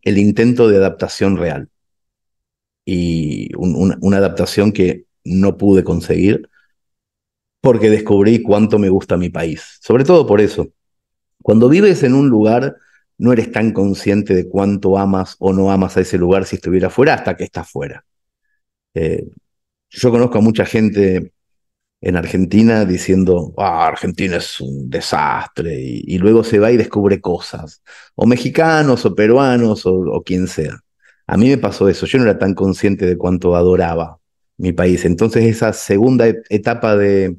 el intento de adaptación real. Y una adaptación que no pude conseguir porque descubrí cuánto me gusta mi país. Sobre todo por eso. Cuando vives en un lugar, no eres tan consciente de cuánto amas o no amas a ese lugar si estuviera fuera hasta que estás fuera. Eh, yo conozco a mucha gente en Argentina diciendo, Argentina es un desastre, y luego se va y descubre cosas, o mexicanos, o peruanos, o quien sea. A mí me pasó eso, yo no era tan consciente de cuánto adoraba mi país. Entonces esa segunda etapa de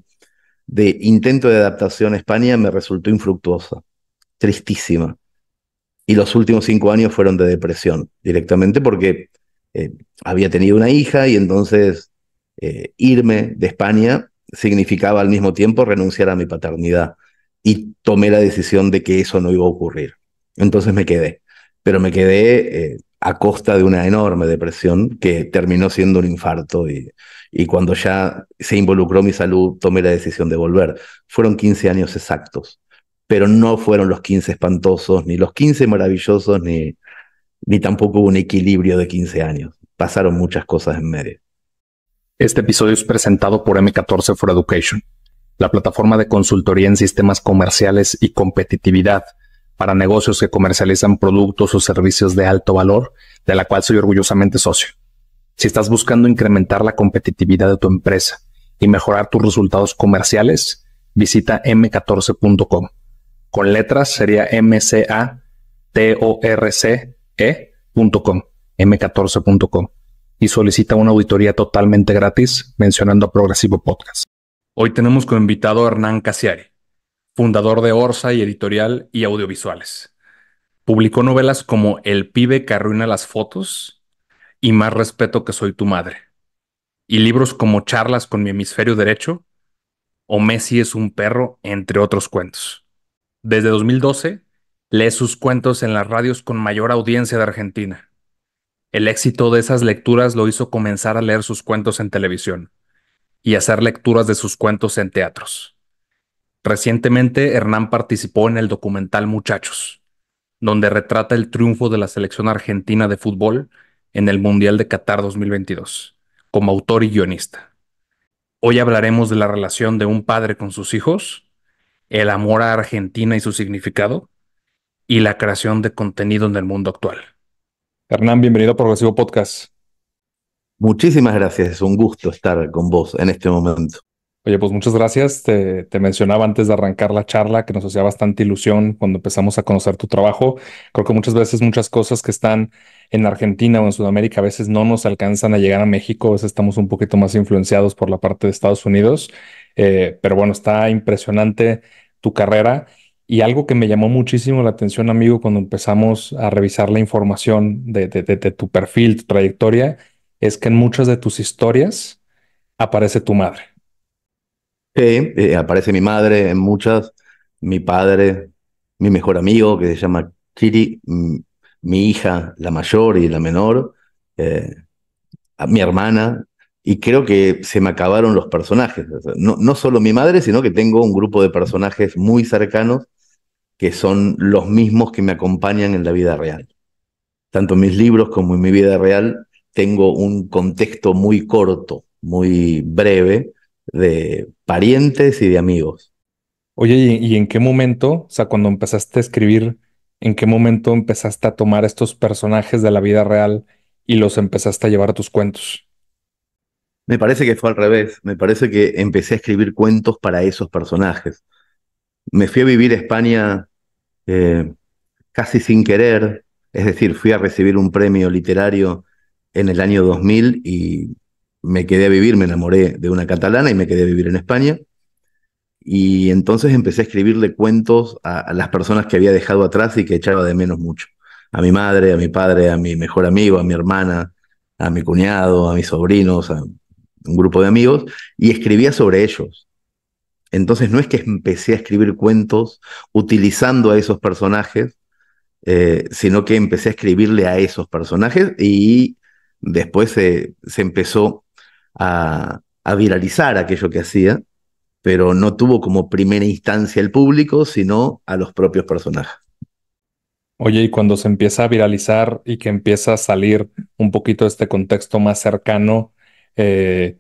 intento de adaptación a España me resultó infructuosa, tristísima. Y los últimos 5 años fueron de depresión, directamente porque eh, había tenido una hija y entonces irme de España significaba al mismo tiempo renunciar a mi paternidad. Y tomé la decisión de que eso no iba a ocurrir. Entonces me quedé, pero me quedé a costa de una enorme depresión que terminó siendo un infarto y cuando ya se involucró mi salud tomé la decisión de volver. Fueron 15 años exactos, pero no fueron los 15 espantosos, ni los 15 maravillosos, ni tampoco hubo un equilibrio de 15 años. Pasaron muchas cosas en medio. Este episodio es presentado por M14 for Education, la plataforma de consultoría en sistemas comerciales y competitividad para negocios que comercializan productos o servicios de alto valor, de la cual soy orgullosamente socio. Si estás buscando incrementar la competitividad de tu empresa y mejorar tus resultados comerciales, visita m14.com. Con letras sería mcatorce.com, m14.com, y solicita una auditoría totalmente gratis mencionando a Progresivo Podcast. Hoy tenemos como invitado a Hernán Casiari, fundador de Orsa y Editorial y Audiovisuales. Publicó novelas como El pibe que arruina las fotos y Más respeto que soy tu madre, y libros como Charlas con mi hemisferio derecho o Messi es un perro, entre otros cuentos. Desde 2012, lee sus cuentos en las radios con mayor audiencia de Argentina. El éxito de esas lecturas lo hizo comenzar a leer sus cuentos en televisión y hacer lecturas de sus cuentos en teatros. Recientemente, Hernán participó en el documental Muchachos, donde retrata el triunfo de la selección argentina de fútbol en el Mundial de Qatar 2022, como autor y guionista. Hoy hablaremos de la relación de un padre con sus hijos, el amor a Argentina y su significado, y la creación de contenido en el mundo actual. Hernán, bienvenido a Progresivo Podcast. Muchísimas gracias, es un gusto estar con vos en este momento. Oye, pues muchas gracias. Te mencionaba antes de arrancar la charla que nos hacía bastante ilusión cuando empezamos a conocer tu trabajo. Creo que muchas veces muchas cosas que están en Argentina o en Sudamérica a veces no nos alcanzan a llegar a México. A veces estamos un poquito más influenciados por la parte de Estados Unidos. Pero bueno, está impresionante tu carrera. Y algo que me llamó muchísimo la atención, amigo, cuando empezamos a revisar la información de tu perfil, tu trayectoria, es que en muchas de tus historias aparece tu madre. Aparece mi madre en muchas, mi padre, mi mejor amigo que se llama Kiri, mi hija, la mayor y la menor, eh, a mi hermana, y creo que se me acabaron los personajes. O sea, no solo mi madre, sino que tengo un grupo de personajes muy cercanos que son los mismos que me acompañan en la vida real. Tanto en mis libros como en mi vida real tengo un contexto muy corto, muy breve de parientes y de amigos. Oye, ¿y en qué momento, o sea, cuando empezaste a escribir, en qué momento empezaste a tomar estos personajes de la vida real y los empezaste a llevar a tus cuentos? Me parece que fue al revés, me parece que empecé a escribir cuentos para esos personajes. Me fui a vivir a España eh, casi sin querer, es decir, fui a recibir un premio literario en el año 2000 y me quedé a vivir, me enamoré de una catalana y me quedé a vivir en España. Y entonces empecé a escribirle cuentos a las personas que había dejado atrás y que echaba de menos mucho. A mi madre, a mi padre, a mi mejor amigo, a mi hermana, a mi cuñado, a mis sobrinos, a un grupo de amigos, y escribía sobre ellos. Entonces no es que empecé a escribir cuentos utilizando a esos personajes, sino que empecé a escribirle a esos personajes y después se empezó a viralizar aquello que hacía, pero no tuvo como primera instancia el público, sino a los propios personajes. Oye, y cuando se empieza a viralizar y que empieza a salir un poquito de este contexto más cercano, eh,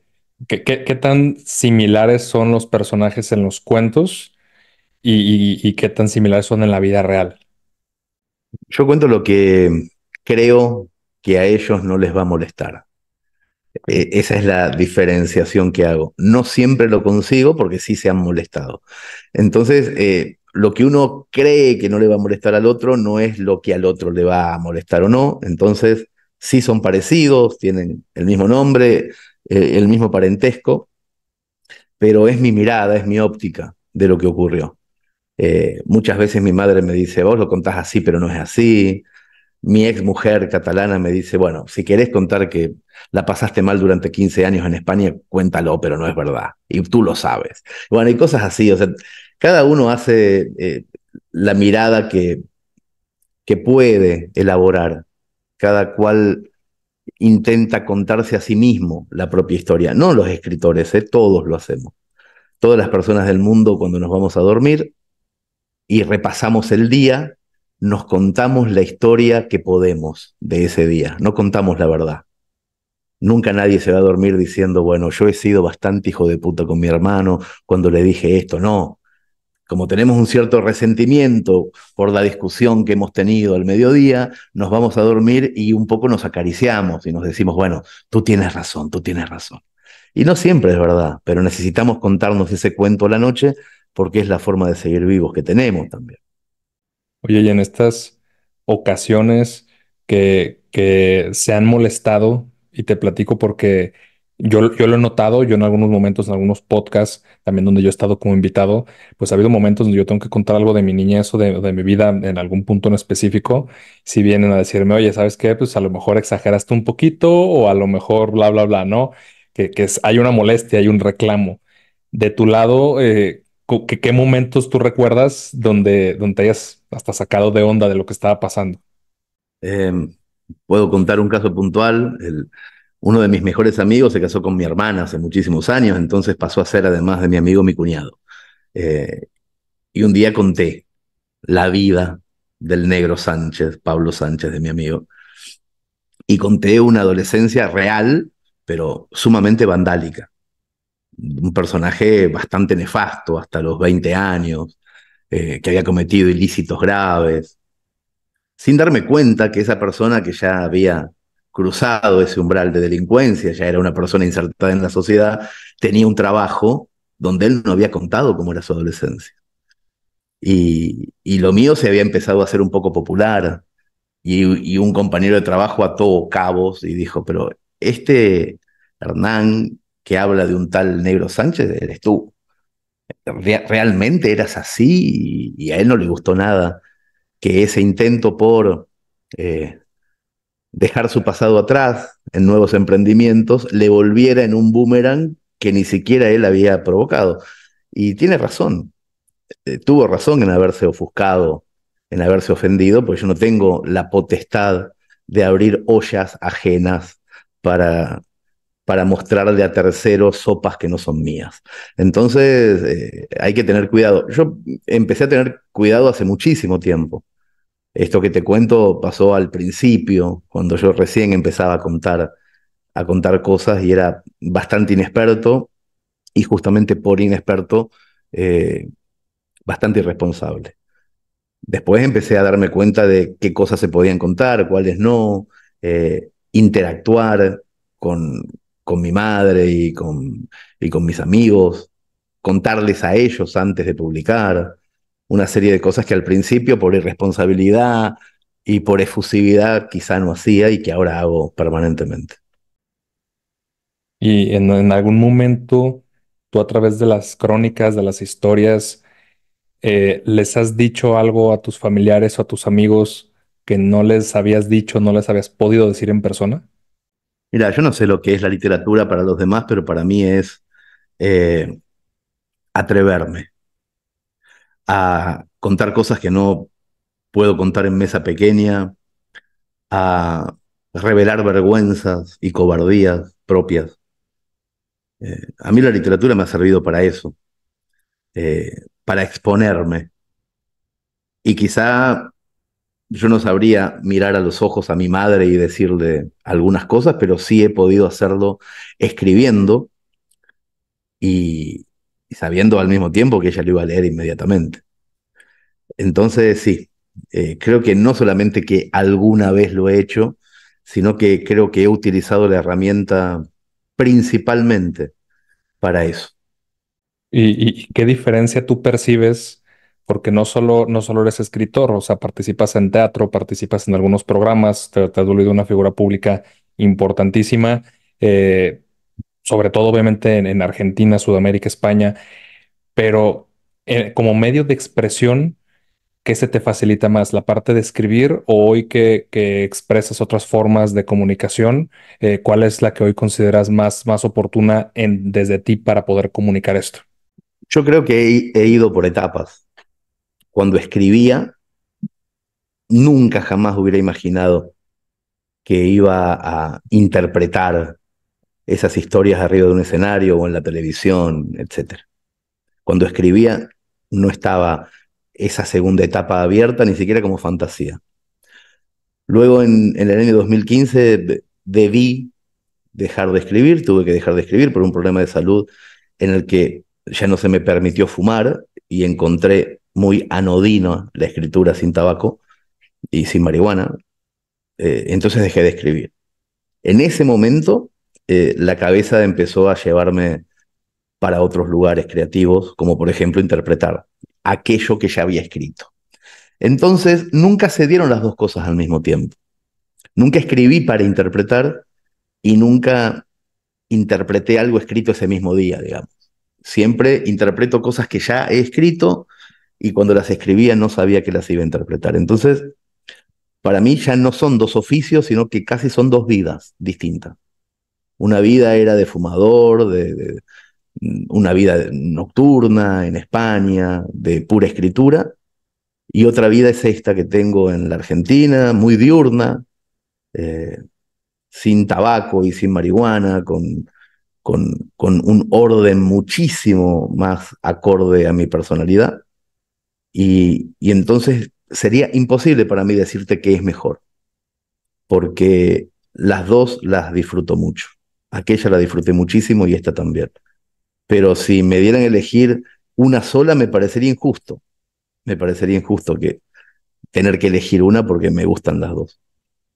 ¿qué tan similares son los personajes en los cuentos y qué tan similares son en la vida real? Yo cuento lo que creo que a ellos no les va a molestar. Ok. Esa es la diferenciación que hago. No siempre lo consigo porque sí se han molestado. Entonces, lo que uno cree que no le va a molestar al otro no es lo que al otro le va a molestar o no. Entonces, sí son parecidos, tienen el mismo nombre, el mismo parentesco, pero es mi mirada, es mi óptica de lo que ocurrió. Muchas veces mi madre me dice, vos lo contás así, pero no es así. Mi ex mujer catalana me dice, bueno, si querés contar que la pasaste mal durante 15 años en España, cuéntalo, pero no es verdad. Y tú lo sabes. Bueno, hay cosas así, o sea, cada uno hace la mirada que puede elaborar. Cada cual intenta contarse a sí mismo la propia historia. No los escritores, todos lo hacemos. Todas las personas del mundo cuando nos vamos a dormir y repasamos el día, nos contamos la historia que podemos de ese día, no contamos la verdad. Nunca nadie se va a dormir diciendo, bueno, yo he sido bastante hijo de puta con mi hermano cuando le dije esto. No, como tenemos un cierto resentimiento por la discusión que hemos tenido al mediodía, nos vamos a dormir y un poco nos acariciamos y nos decimos, bueno, tú tienes razón, tú tienes razón. Y no siempre es verdad, pero necesitamos contarnos ese cuento a la noche porque es la forma de seguir vivos que tenemos también. Oye, y en estas ocasiones que se han molestado, y te platico porque yo lo he notado, yo en algunos momentos, en algunos podcasts, también donde yo he estado como invitado, pues ha habido momentos donde yo tengo que contar algo de mi niñez o de mi vida en algún punto en específico, si vienen a decirme, oye, ¿sabes qué? Pues a lo mejor exageraste un poquito o a lo mejor bla, bla, bla, ¿no? Hay una molestia, hay un reclamo. De tu lado, ¿qué momentos tú recuerdas donde te hayas hasta sacado de onda de lo que estaba pasando? Eh, Puedo contar un caso puntual. Uno de mis mejores amigos se casó con mi hermana hace muchísimos años, entonces pasó a ser, además de mi amigo, mi cuñado. Eh, y un día conté la vida del negro Sánchez, Pablo Sánchez, de mi amigo, y conté una adolescencia real, pero sumamente vandálica. Un personaje bastante nefasto hasta los 20 años, que había cometido ilícitos graves, sin darme cuenta que esa persona que ya había cruzado ese umbral de delincuencia, ya era una persona insertada en la sociedad, tenía un trabajo donde él no había contado cómo era su adolescencia. Y lo mío se había empezado a hacer un poco popular, y un compañero de trabajo ató cabos y dijo, pero este Hernán que habla de un tal Negro Sánchez, eres tú. ¿Realmente eras así? Y a él no le gustó nada que ese intento por eh, dejar su pasado atrás en nuevos emprendimientos le volviera en un boomerang que ni siquiera él había provocado. Y tiene razón, tuvo razón en haberse ofuscado, en haberse ofendido, porque yo no tengo la potestad de abrir ollas ajenas para, para mostrarle a terceros sopas que no son mías. Entonces, hay que tener cuidado. Yo empecé a tener cuidado hace muchísimo tiempo. Esto que te cuento pasó al principio, cuando yo recién empezaba a contar cosas y era bastante inexperto y justamente por inexperto, eh, bastante irresponsable. Después empecé a darme cuenta de qué cosas se podían contar, cuáles no, interactuar con, con mi madre y con mis amigos, contarles a ellos antes de publicar, una serie de cosas que al principio por irresponsabilidad y por efusividad quizá no hacía y que ahora hago permanentemente. Y en algún momento, tú a través de las crónicas, de las historias, ¿les has dicho algo a tus familiares o a tus amigos que no les habías dicho, no les habías podido decir en persona? Mira, yo no sé lo que es la literatura para los demás, pero para mí es eh, atreverme a contar cosas que no puedo contar en mesa pequeña, a revelar vergüenzas y cobardías propias. A mí la literatura me ha servido para eso, para exponerme. Y quizá Yo no sabría mirar a los ojos a mi madre y decirle algunas cosas, pero sí he podido hacerlo escribiendo y, y sabiendo al mismo tiempo que ella lo iba a leer inmediatamente. Entonces, sí, creo que no solamente que alguna vez lo he hecho, sino que creo que he utilizado la herramienta principalmente para eso. ¿Y qué diferencia tú percibes? Porque no solo eres escritor, o sea, participas en teatro, participas en algunos programas, te has volvido una figura pública importantísima, eh, sobre todo obviamente en Argentina, Sudamérica, España, pero como medio de expresión, ¿qué se te facilita más? ¿La parte de escribir o hoy que expresas otras formas de comunicación? ¿Cuál es la que hoy consideras más oportuna desde ti para poder comunicar esto? Yo creo que he ido por etapas. Cuando escribía, nunca jamás hubiera imaginado que iba a interpretar esas historias arriba de un escenario o en la televisión, etcétera. Cuando escribía, no estaba esa segunda etapa abierta, ni siquiera como fantasía. Luego, en el año 2015, debí dejar de escribir, tuve que dejar de escribir por un problema de salud en el que ya no se me permitió fumar y encontré muy anodino la escritura sin tabaco y sin marihuana. Entonces dejé de escribir. En ese momento, la cabeza empezó a llevarme para otros lugares creativos, como por ejemplo interpretar aquello que ya había escrito. Entonces, nunca se dieron las dos cosas al mismo tiempo. Nunca escribí para interpretar y nunca interpreté algo escrito ese mismo día, digamos. Siempre interpreto cosas que ya he escrito y cuando las escribía no sabía que las iba a interpretar. Entonces, para mí ya no son dos oficios, sino que casi son dos vidas distintas. Una vida era de fumador, una vida nocturna en España, de pura escritura, y otra vida es esta que tengo en la Argentina, muy diurna, eh, sin tabaco y sin marihuana, con un orden muchísimo más acorde a mi personalidad. Y entonces sería imposible para mí decirte qué es mejor, porque las dos las disfruto mucho. Aquella la disfruté muchísimo y esta también. Pero si me dieran a elegir una sola, me parecería injusto. Me parecería injusto que tener que elegir una porque me gustan las dos.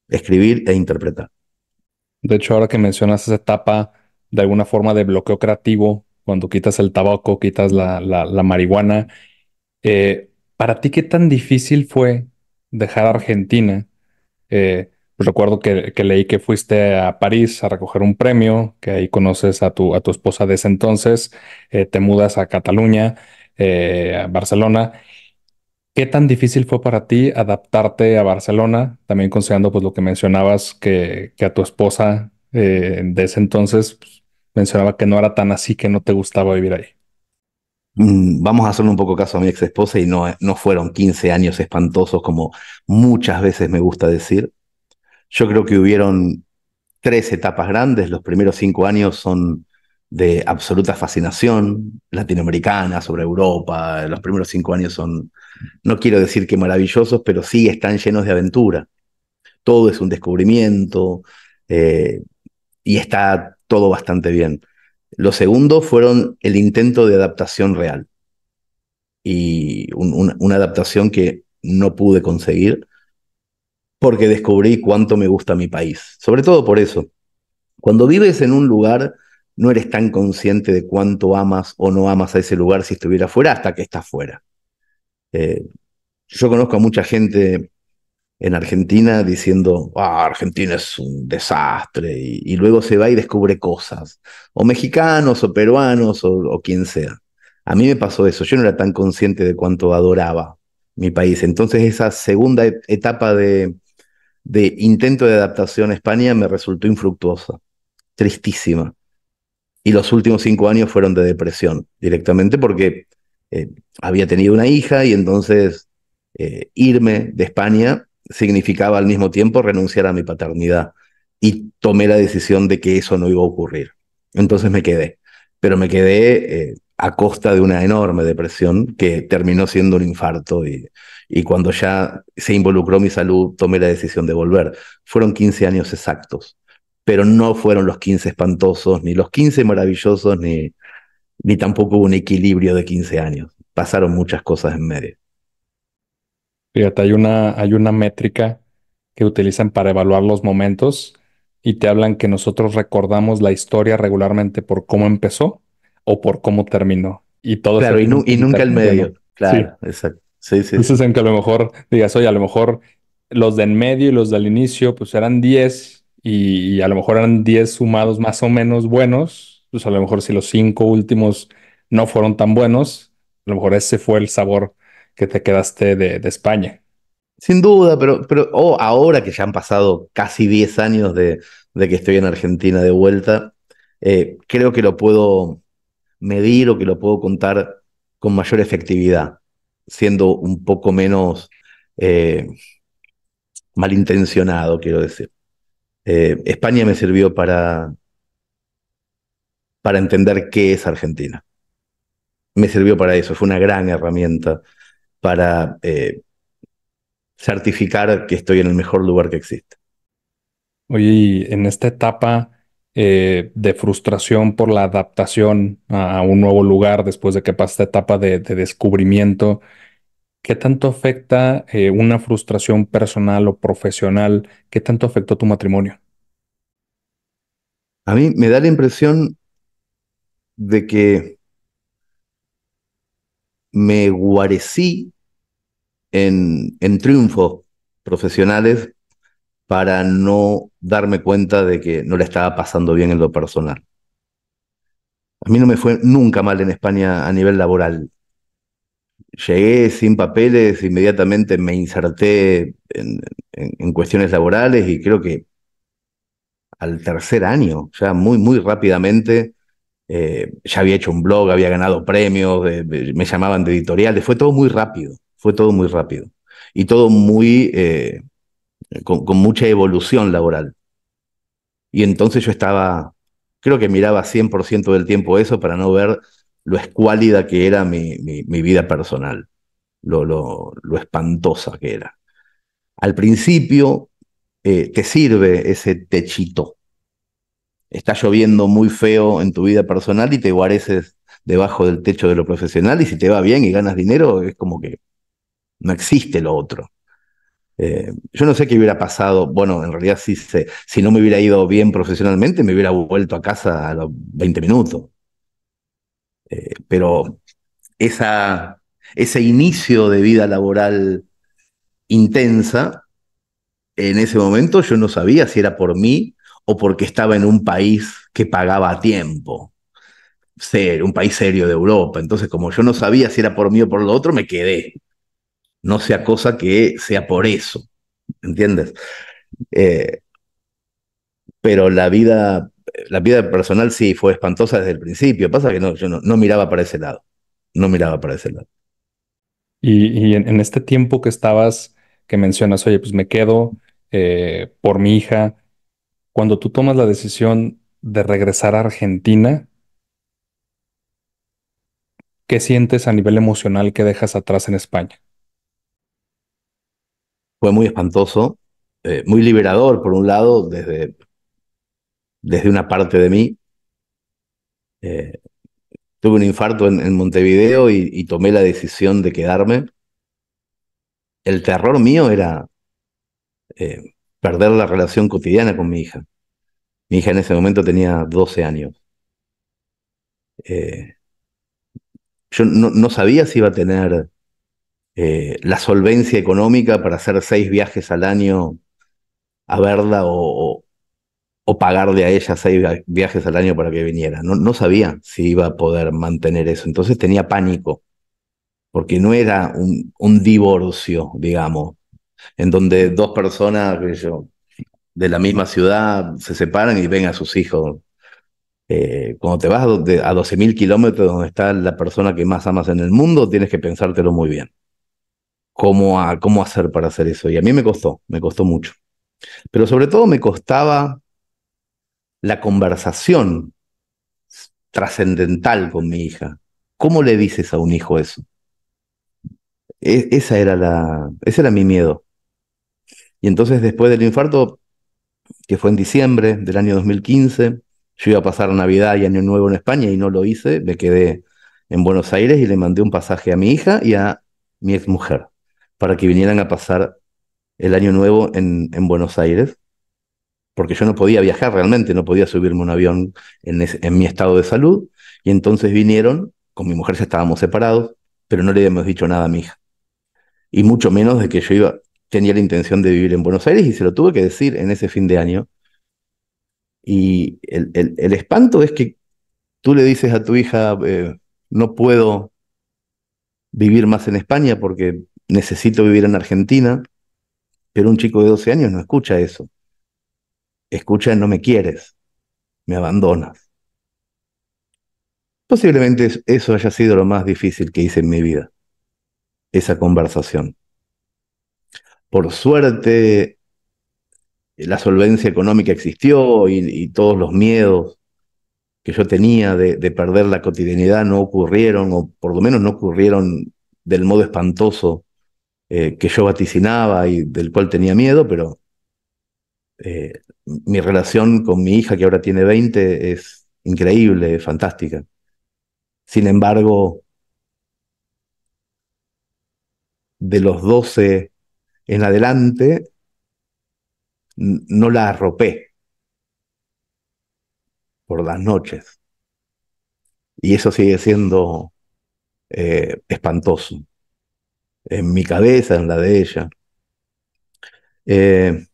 Escribir e interpretar. De hecho, ahora que mencionas esa etapa de alguna forma de bloqueo creativo, cuando quitas el tabaco, quitas la marihuana, ¿para ti qué tan difícil fue dejar Argentina? Pues recuerdo que leí que fuiste a París a recoger un premio, que ahí conoces a tu esposa de ese entonces, te mudas a Cataluña, a Barcelona. ¿Qué tan difícil fue para ti adaptarte a Barcelona? También considerando pues lo que mencionabas que a tu esposa de ese entonces pues, mencionaba que no era tan así, que no te gustaba vivir ahí. Vamos a hacerle un poco caso a mi ex esposa y no fueron 15 años espantosos como muchas veces me gusta decir. Yo creo que hubieron tres etapas grandes. Los primeros 5 años son de absoluta fascinación latinoamericana sobre Europa. Los primeros 5 años son, no quiero decir que maravillosos, pero sí están llenos de aventura. Todo es un descubrimiento eh, y está todo bastante bien. Los segundos fueron el intento de adaptación real y una adaptación que no pude conseguir porque descubrí cuánto me gusta mi país. Sobre todo por eso. Cuando vives en un lugar, no eres tan consciente de cuánto amas o no amas a ese lugar si estuviera fuera hasta que estás fuera. Eh, yo conozco a mucha gente en Argentina diciendo, Argentina es un desastre, y luego se va y descubre cosas, o mexicanos, o peruanos, o quien sea. A mí me pasó eso, yo no era tan consciente de cuánto adoraba mi país. Entonces esa segunda etapa de intento de adaptación a España me resultó infructuosa, tristísima. Y los últimos 5 años fueron de depresión, directamente porque eh, había tenido una hija y entonces irme de España significaba al mismo tiempo renunciar a mi paternidad. Y tomé la decisión de que eso no iba a ocurrir. Entonces me quedé. Pero me quedé a costa de una enorme depresión que terminó siendo un infarto y cuando ya se involucró mi salud tomé la decisión de volver. Fueron 15 años exactos, pero no fueron los 15 espantosos, ni los 15 maravillosos, ni tampoco hubo un equilibrio de 15 años. Pasaron muchas cosas en medio. Fíjate, hay una métrica que utilizan para evaluar los momentos y te hablan que nosotros recordamos la historia regularmente por cómo empezó o por cómo terminó. Y todo ese Claro, tiempo y es nunca el medio. intermitente. Sí. Claro, exacto. Sí, sí, Entonces, sí. en que a lo mejor digas, oye, a lo mejor los del medio y los del inicio, pues eran 10 y a lo mejor eran 10 sumados más o menos buenos, pues a lo mejor si los 5 últimos no fueron tan buenos, a lo mejor ese fue el sabor que te quedaste de España. Sin duda, pero ahora que ya han pasado casi 10 años de que estoy en Argentina de vuelta, creo que lo puedo medir o que lo puedo contar con mayor efectividad, siendo un poco menos eh, malintencionado, quiero decir. España me sirvió para entender qué es Argentina. Me sirvió para eso, fue una gran herramienta para certificar que estoy en el mejor lugar que existe. Oye, y en esta etapa de frustración por la adaptación a un nuevo lugar, después de que pasa esta etapa de descubrimiento, ¿qué tanto afecta una frustración personal o profesional? ¿Qué tanto afectó tu matrimonio? A mí me da la impresión de que me guarecí en triunfos profesionales para no darme cuenta de que no le estaba pasando bien en lo personal. A mí no me fue nunca mal en España a nivel laboral. Llegué sin papeles, inmediatamente me inserté en cuestiones laborales y creo que al tercer año, ya muy, muy rápidamente, ya había hecho un blog, había ganado premios, me llamaban de editoriales, fue todo muy rápido, fue todo muy rápido. Y todo muy, con mucha evolución laboral. Y entonces yo estaba, creo que miraba 100% del tiempo eso para no ver lo escuálida que era mi vida personal, lo espantosa que era. Al principio te sirve ese techito. Está lloviendo muy feo en tu vida personal y te guareces debajo del techo de lo profesional y si te va bien y ganas dinero, es como que no existe lo otro. Yo no sé qué hubiera pasado, bueno, en realidad sí sé, si no me hubiera ido bien profesionalmente, me hubiera vuelto a casa a los 20 minutos. Pero ese inicio de vida laboral intensa, en ese momento yo no sabía si era por mí o porque estaba en un país que pagaba a tiempo, un país serio de Europa. Entonces, como yo no sabía si era por mí o por lo otro, me quedé. No sea cosa que sea por eso, ¿entiendes? Eh, pero la vida personal sí fue espantosa desde el principio. Pasa que no, yo no miraba para ese lado. No miraba para ese lado. Y en este tiempo que estabas, que mencionas, oye, pues me quedo por mi hija, cuando tú tomas la decisión de regresar a Argentina, ¿qué sientes a nivel emocional que dejas atrás en España? Fue muy espantoso, muy liberador, por un lado, desde una parte de mí. Eh, tuve un infarto en Montevideo y tomé la decisión de quedarme. El terror mío era perder la relación cotidiana con mi hija. Mi hija en ese momento tenía 12 años. Eh, yo no sabía si iba a tener la solvencia económica para hacer 6 viajes al año a verla o pagarle a ella 6 viajes al año para que viniera. No sabía si iba a poder mantener eso. Entonces tenía pánico, porque no era un divorcio, digamos, en donde dos personas qué sé yo, de la misma ciudad se separan y ven a sus hijos. Cuando te vas a 12.000 kilómetros donde está la persona que más amas en el mundo, tienes que pensártelo muy bien. Cómo hacer para hacer eso? Y a mí me costó mucho. Pero sobre todo me costaba la conversación trascendental con mi hija. ¿Cómo le dices a un hijo eso? Ese era mi miedo. Y entonces después del infarto, que fue en diciembre del año 2015, yo iba a pasar Navidad y Año Nuevo en España y no lo hice, me quedé en Buenos Aires y le mandé un pasaje a mi hija y a mi exmujer para que vinieran a pasar el Año Nuevo en Buenos Aires, porque yo no podía viajar realmente, no podía subirme a un avión en mi estado de salud, y entonces vinieron, con mi mujer ya estábamos separados, pero no le habíamos dicho nada a mi hija, y mucho menos de que tenía la intención de vivir en Buenos Aires, y se lo tuve que decir en ese fin de año. Y el espanto es que tú le dices a tu hija, no puedo vivir más en España porque necesito vivir en Argentina, pero un chico de 12 años no escucha eso. Escucha, no me quieres, me abandonas. Posiblemente eso haya sido lo más difícil que hice en mi vida, esa conversación. Por suerte, la solvencia económica existió y todos los miedos que yo tenía de perder la cotidianidad no ocurrieron, o por lo menos no ocurrieron del modo espantoso que yo vaticinaba y del cual tenía miedo, pero mi relación con mi hija, que ahora tiene 20, es increíble, es fantástica. Sin embargo, de los 12 en adelante, no la arropé por las noches. Y eso sigue siendo espantoso, en mi cabeza, en la de ella. Eh,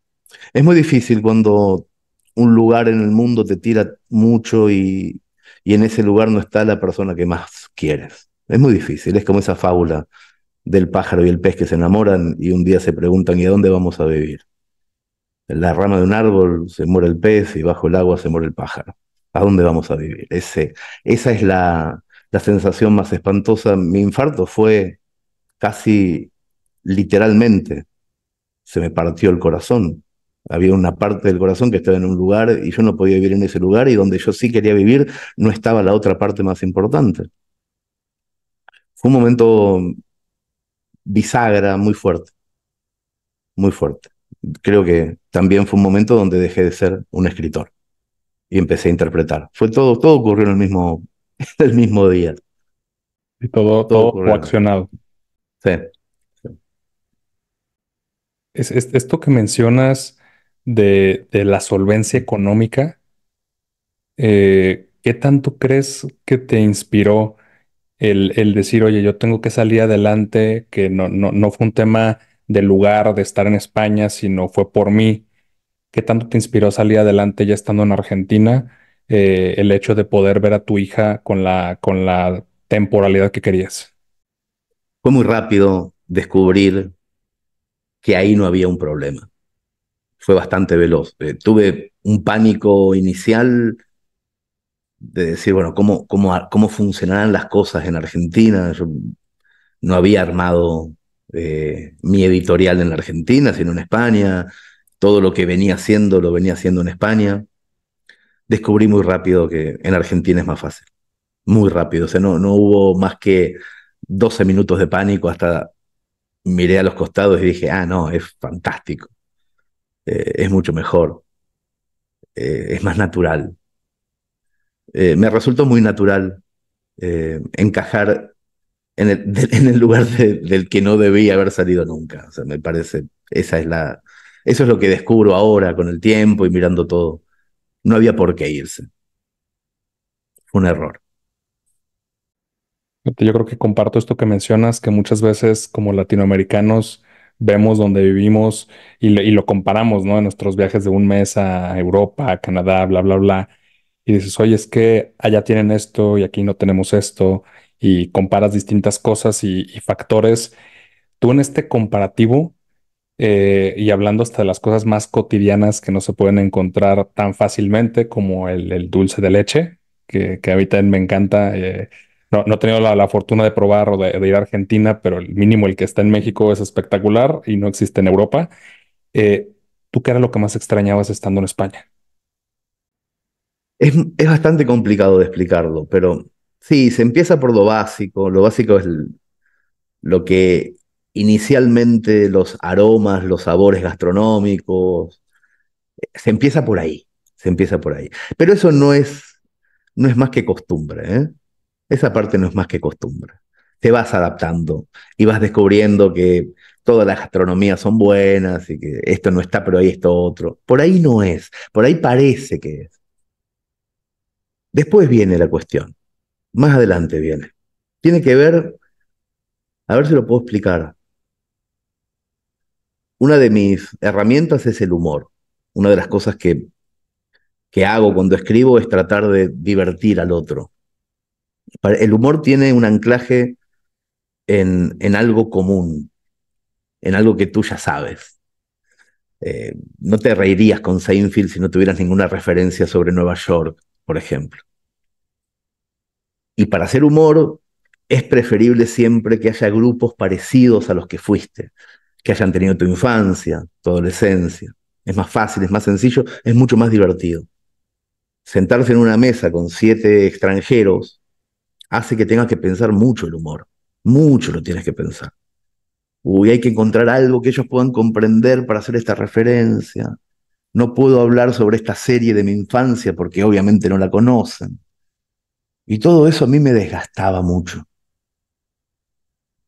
es muy difícil cuando un lugar en el mundo te tira mucho y en ese lugar no está la persona que más quieres. Es muy difícil, es como esa fábula del pájaro y el pez que se enamoran y un día se preguntan, ¿y a dónde vamos a vivir? En la rama de un árbol se muere el pez y bajo el agua se muere el pájaro. ¿A dónde vamos a vivir? Esa es la sensación más espantosa. Mi infarto fue casi literalmente, se me partió el corazón. Había una parte del corazón que estaba en un lugar y yo no podía vivir en ese lugar, y donde yo sí quería vivir no estaba la otra parte más importante. Fue un momento bisagra muy fuerte, muy fuerte. Creo que también fue un momento donde dejé de ser un escritor y empecé a interpretar. Todo ocurrió en el mismo, el mismo día. Y todo, Todo todo ocurrió en el mismo. coaccionado. Sí. Sí. Esto que mencionas de la solvencia económica, ¿qué tanto crees que te inspiró el decir, oye, yo tengo que salir adelante, que no fue un tema del lugar, de estar en España, sino fue por mí? ¿Qué tanto te inspiró salir adelante ya estando en Argentina, el hecho de poder ver a tu hija con la temporalidad que querías? Fue muy rápido descubrir que ahí no había un problema. Fue bastante veloz. Tuve un pánico inicial de decir, bueno, ¿cómo funcionarán las cosas en Argentina? Yo no había armado mi editorial en la Argentina, sino en España. Todo lo que venía haciendo lo venía haciendo en España. Descubrí muy rápido que en Argentina es más fácil. Muy rápido. O sea, no hubo más que 12 minutos de pánico, hasta miré a los costados y dije, ah, no, es fantástico. Es mucho mejor. Es más natural. Me resultó muy natural encajar en el lugar del que no debía haber salido nunca. O sea, me parece, eso es lo que descubro ahora con el tiempo y mirando todo. No había por qué irse. Fue un error. Yo creo que comparto esto que mencionas, que muchas veces como latinoamericanos vemos donde vivimos y lo comparamos, ¿no? En nuestros viajes de un mes a Europa, a Canadá, bla, bla, bla. Y dices, oye, es que allá tienen esto y aquí no tenemos esto. Y comparas distintas cosas y factores. Tú en este comparativo, y hablando hasta de las cosas más cotidianas que no se pueden encontrar tan fácilmente como el dulce de leche, que a mí también me encanta. No he tenido la fortuna de probar o de ir a Argentina, pero el mínimo, el que está en México, es espectacular y no existe en Europa. Eh, ¿Tú qué era lo que más extrañabas estando en España? Es bastante complicado de explicarlo, pero Sí, se empieza por lo básico. Lo básico es lo que inicialmente los aromas, los sabores gastronómicos, se empieza por ahí, se empieza por ahí. Pero eso no es más que costumbre, ¿eh? Esa parte no es más que costumbre. Te vas adaptando y vas descubriendo que todas las gastronomías son buenas y que esto no está, pero ahí esto otro. Por ahí no es, por ahí parece que es. Después viene la cuestión, más adelante viene. Tiene que ver, a ver si lo puedo explicar. Una de mis herramientas es el humor. Una de las cosas que hago cuando escribo es tratar de divertir al otro. El humor tiene un anclaje en algo común, en algo que tú ya sabes. No te reirías con Seinfeld si no tuvieras ninguna referencia sobre Nueva York, por ejemplo. Y para hacer humor es preferible siempre que haya grupos parecidos a los que fuiste, que hayan tenido tu infancia, tu adolescencia. Es más fácil, es más sencillo, es mucho más divertido. Sentarse en una mesa con 7 extranjeros hace que tengas que pensar mucho el humor. Mucho lo tienes que pensar. Uy, hay que encontrar algo que ellos puedan comprender para hacer esta referencia. No puedo hablar sobre esta serie de mi infancia porque obviamente no la conocen. Y todo eso a mí me desgastaba mucho.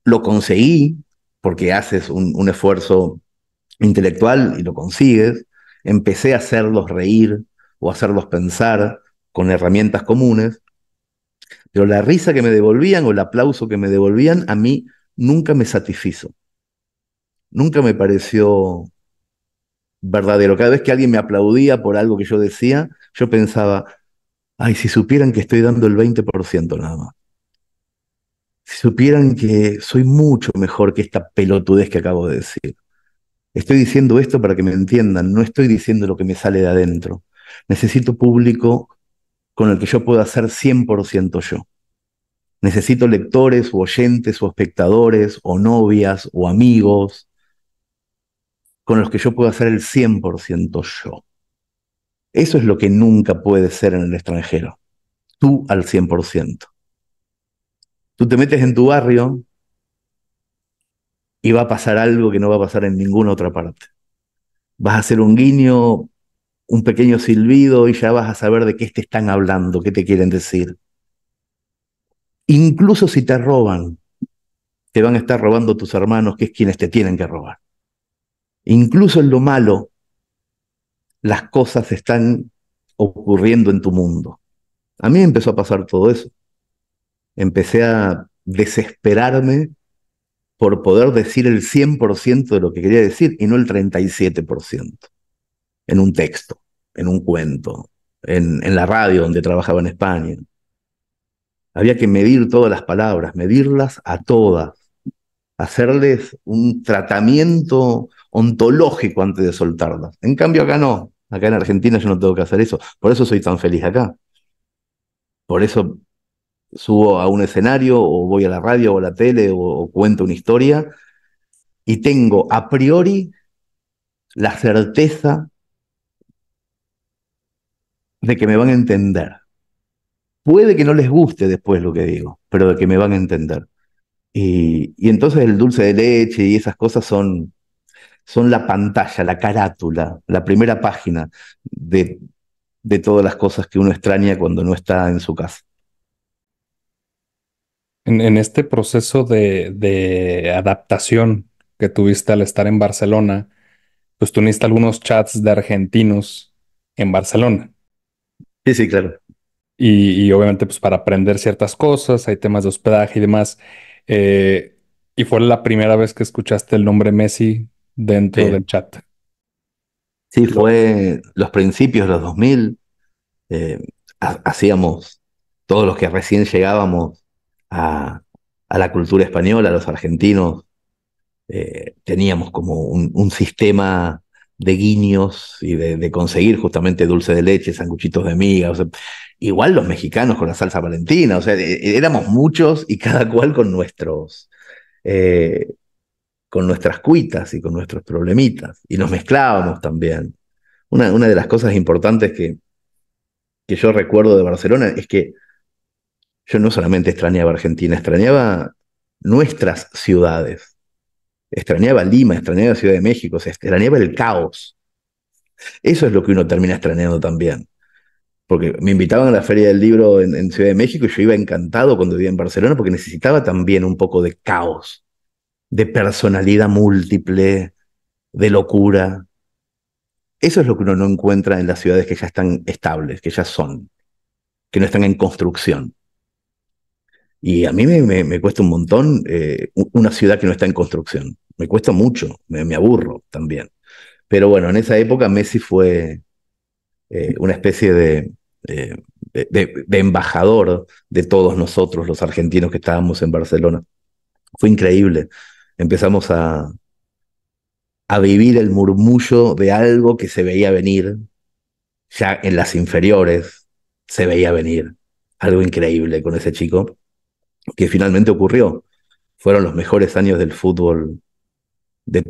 Lo conseguí porque haces un esfuerzo intelectual y lo consigues. Empecé a hacerlos reír o hacerlos pensar con herramientas comunes, pero la risa que me devolvían o el aplauso que me devolvían a mí nunca me satisfizo. Nunca me pareció verdadero. Cada vez que alguien me aplaudía por algo que yo decía, yo pensaba, ay, si supieran que estoy dando el 20% nada más. Si supieran que soy mucho mejor que esta pelotudez que acabo de decir. Estoy diciendo esto para que me entiendan, no estoy diciendo lo que me sale de adentro. Necesito público con el que yo pueda ser 100% yo. Necesito lectores o oyentes o espectadores o novias o amigos con los que yo pueda ser el 100% yo. Eso es lo que nunca puede ser en el extranjero. Tú al 100%. Tú te metes en tu barrio y va a pasar algo que no va a pasar en ninguna otra parte. Vas a hacer un guiño, un pequeño silbido y ya vas a saber de qué te están hablando, qué te quieren decir. Incluso si te roban, te van a estar robando tus hermanos, que es quienes te tienen que robar. Incluso en lo malo, las cosas están ocurriendo en tu mundo. A mí me empezó a pasar todo eso. Empecé a desesperarme por poder decir el 100% de lo que quería decir y no el 37% en un texto, en un cuento, en la radio donde trabajaba en España. Había que medir todas las palabras, medirlas a todas, hacerles un tratamiento ontológico antes de soltarlas. En cambio acá no, acá en Argentina yo no tengo que hacer eso, por eso soy tan feliz acá. Por eso subo a un escenario o voy a la radio o a la tele o cuento una historia y tengo a priori la certeza de que me van a entender. Puede que no les guste después lo que digo, pero de que me van a entender. Y entonces el dulce de leche y esas cosas son la pantalla, la carátula, la primera página de todas las cosas que uno extraña cuando no está en su casa. En este proceso de adaptación que tuviste al estar en Barcelona, pues tú necesitas algunos chats de argentinos en Barcelona. Sí, sí, claro. Y obviamente, pues para aprender ciertas cosas, hay temas de hospedaje y demás. Eh, y fue la primera vez que escuchaste el nombre Messi dentro Sí, del chat. sí, Lo- fue los principios de los 2000. eh, Hacíamos, todos los que recién llegábamos a, a la cultura española, los argentinos, teníamos como un sistema de guiños y de conseguir justamente dulce de leche, sanguchitos de miga. O sea, igual los mexicanos con la salsa valentina, o sea, éramos muchos y cada cual eh, con nuestras cuitas y con nuestros problemitas. Y nos mezclábamos también. Una de las cosas importantes que yo recuerdo de Barcelona es que Yo no solamente extrañaba Argentina, extrañaba nuestras ciudades. Extrañaba Lima, extrañaba Ciudad de México, o sea, extrañaba el caos. Eso es lo que uno termina extrañando también. Porque me invitaban a la Feria del Libro en Ciudad de México y yo iba encantado cuando vivía en Barcelona porque necesitaba también un poco de caos, de personalidad múltiple, de locura. Eso es lo que uno no encuentra en las ciudades que ya están estables, que ya son, que no están en construcción. Y a mí me cuesta un montón una ciudad que no está en construcción. Me cuesta mucho, me aburro también. Pero bueno, en esa época Messi fue una especie eh, de embajador de todos nosotros, los argentinos que estábamos en Barcelona. Fue increíble. Empezamos a vivir el murmullo de algo que se veía venir, ya en las inferiores se veía venir. Algo increíble con ese chico, que finalmente ocurrió. Fueron los mejores años del fútbol,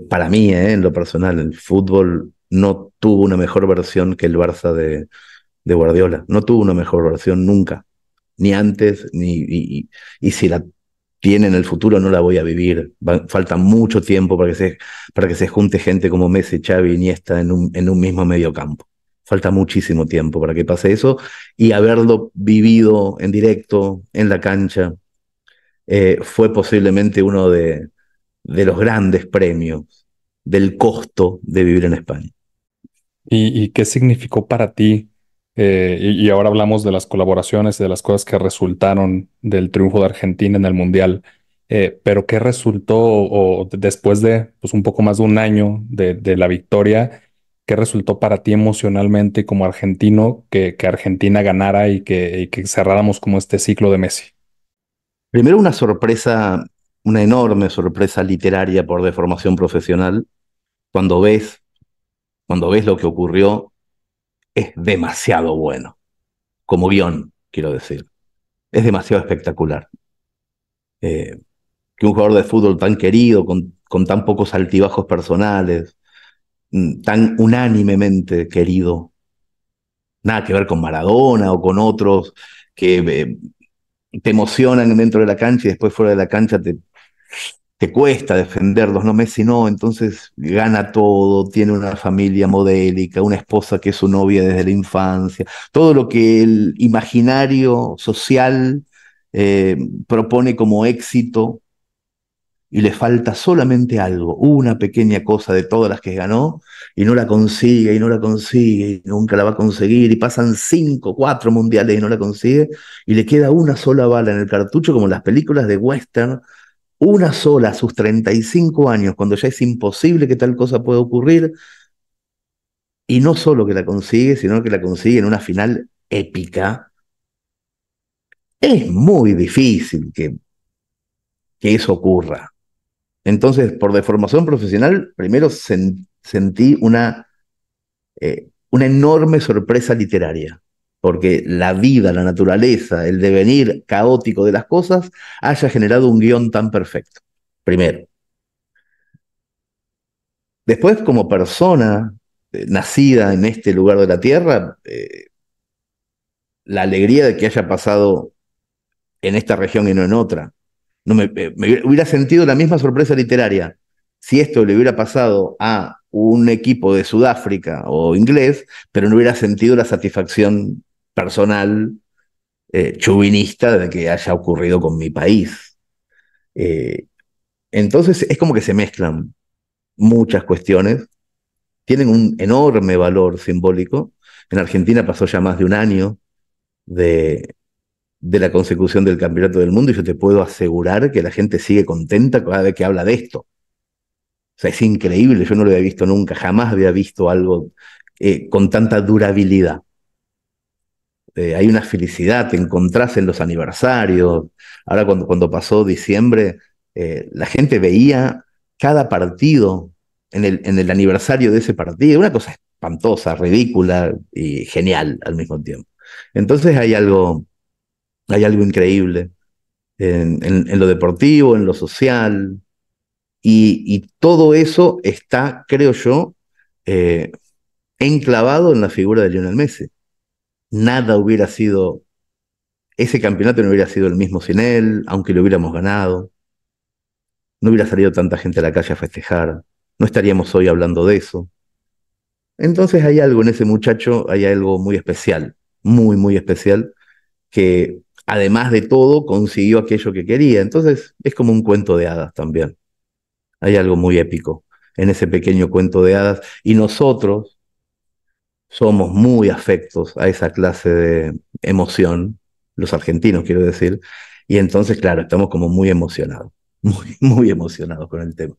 para mí, en lo personal. El fútbol no tuvo una mejor versión que el Barça de Guardiola. No tuvo una mejor versión nunca, ni antes, y si la tiene en el futuro no la voy a vivir. Falta mucho tiempo para que se junte gente como Messi, Xavi, Iniesta en un mismo mediocampo. Falta muchísimo tiempo para que pase eso y haberlo vivido en directo, en la cancha, fue posiblemente uno de los grandes premios del costo de vivir en España. ¿Y qué significó para ti? Y ahora hablamos de las colaboraciones y de las cosas que resultaron del triunfo de Argentina en el Mundial. Pero ¿qué resultó después de pues, un poco más de un año de la victoria? ¿Qué resultó para ti emocionalmente como argentino que Argentina ganara y que cerráramos como este ciclo de Messi? Primero una sorpresa, una enorme sorpresa literaria por deformación profesional. Cuando ves, cuando ves lo que ocurrió, es demasiado bueno. Como guión, quiero decir. Es demasiado espectacular. Eh, que un jugador de fútbol tan querido, con tan pocos altibajos personales, tan unánimemente querido, nada que ver con Maradona o con otros que te emocionan dentro de la cancha y después fuera de la cancha te cuesta defenderlos, no Messi no, entonces gana todo, tiene una familia modélica, una esposa que es su novia desde la infancia, todo lo que el imaginario social eh, propone como éxito y le falta solamente algo, una pequeña cosa de todas las que ganó y no la consigue y no la consigue y nunca la va a conseguir y pasan 5, 4 mundiales y no la consigue y le queda una sola bala en el cartucho como en las películas de western, una sola a sus 35 años, cuando ya es imposible que tal cosa pueda ocurrir, y no solo que la consigue, sino que la consigue en una final épica. Es muy difícil que eso ocurra. Entonces, por deformación profesional, primero sentí una enorme sorpresa literaria, porque la vida, la naturaleza, el devenir caótico de las cosas haya generado un guión tan perfecto. Primero. Después, como persona nacida en este lugar de la tierra, la alegría de que haya pasado en esta región y no en otra. No me hubiera sentido la misma sorpresa literaria si esto le hubiera pasado a un equipo de Sudáfrica o inglés, pero no hubiera sentido la satisfacción personal, chauvinista de que haya ocurrido con mi país. Eh, entonces es como que se mezclan muchas cuestiones, tienen un enorme valor simbólico. En Argentina pasó ya más de un año de, de la consecución del campeonato del mundo y yo te puedo asegurar que la gente sigue contenta cada vez que habla de esto. O sea, es increíble, yo no lo había visto nunca, jamás había visto algo con tanta durabilidad. Hay una felicidad, te encontrás en los aniversarios. Ahora cuando pasó diciembre, la gente veía cada partido en el aniversario de ese partido, una cosa espantosa, ridícula y genial al mismo tiempo. Entonces hay algo increíble en lo deportivo, en lo social, y todo eso está, creo yo, eh, enclavado en la figura de Lionel Messi. Nada hubiera sido ese campeonato no hubiera sido el mismo sin él, aunque lo hubiéramos ganado. No hubiera salido tanta gente a la calle a festejar. No estaríamos hoy hablando de eso. Entonces hay algo en ese muchacho, hay algo muy especial, muy, muy especial, que además de todo consiguió aquello que quería. Entonces es como un cuento de hadas también. Hay algo muy épico en ese pequeño cuento de hadas y nosotros somos muy afectos a esa clase de emoción, los argentinos quiero decir, y entonces, claro, estamos como muy emocionados, muy, muy emocionados con el tema.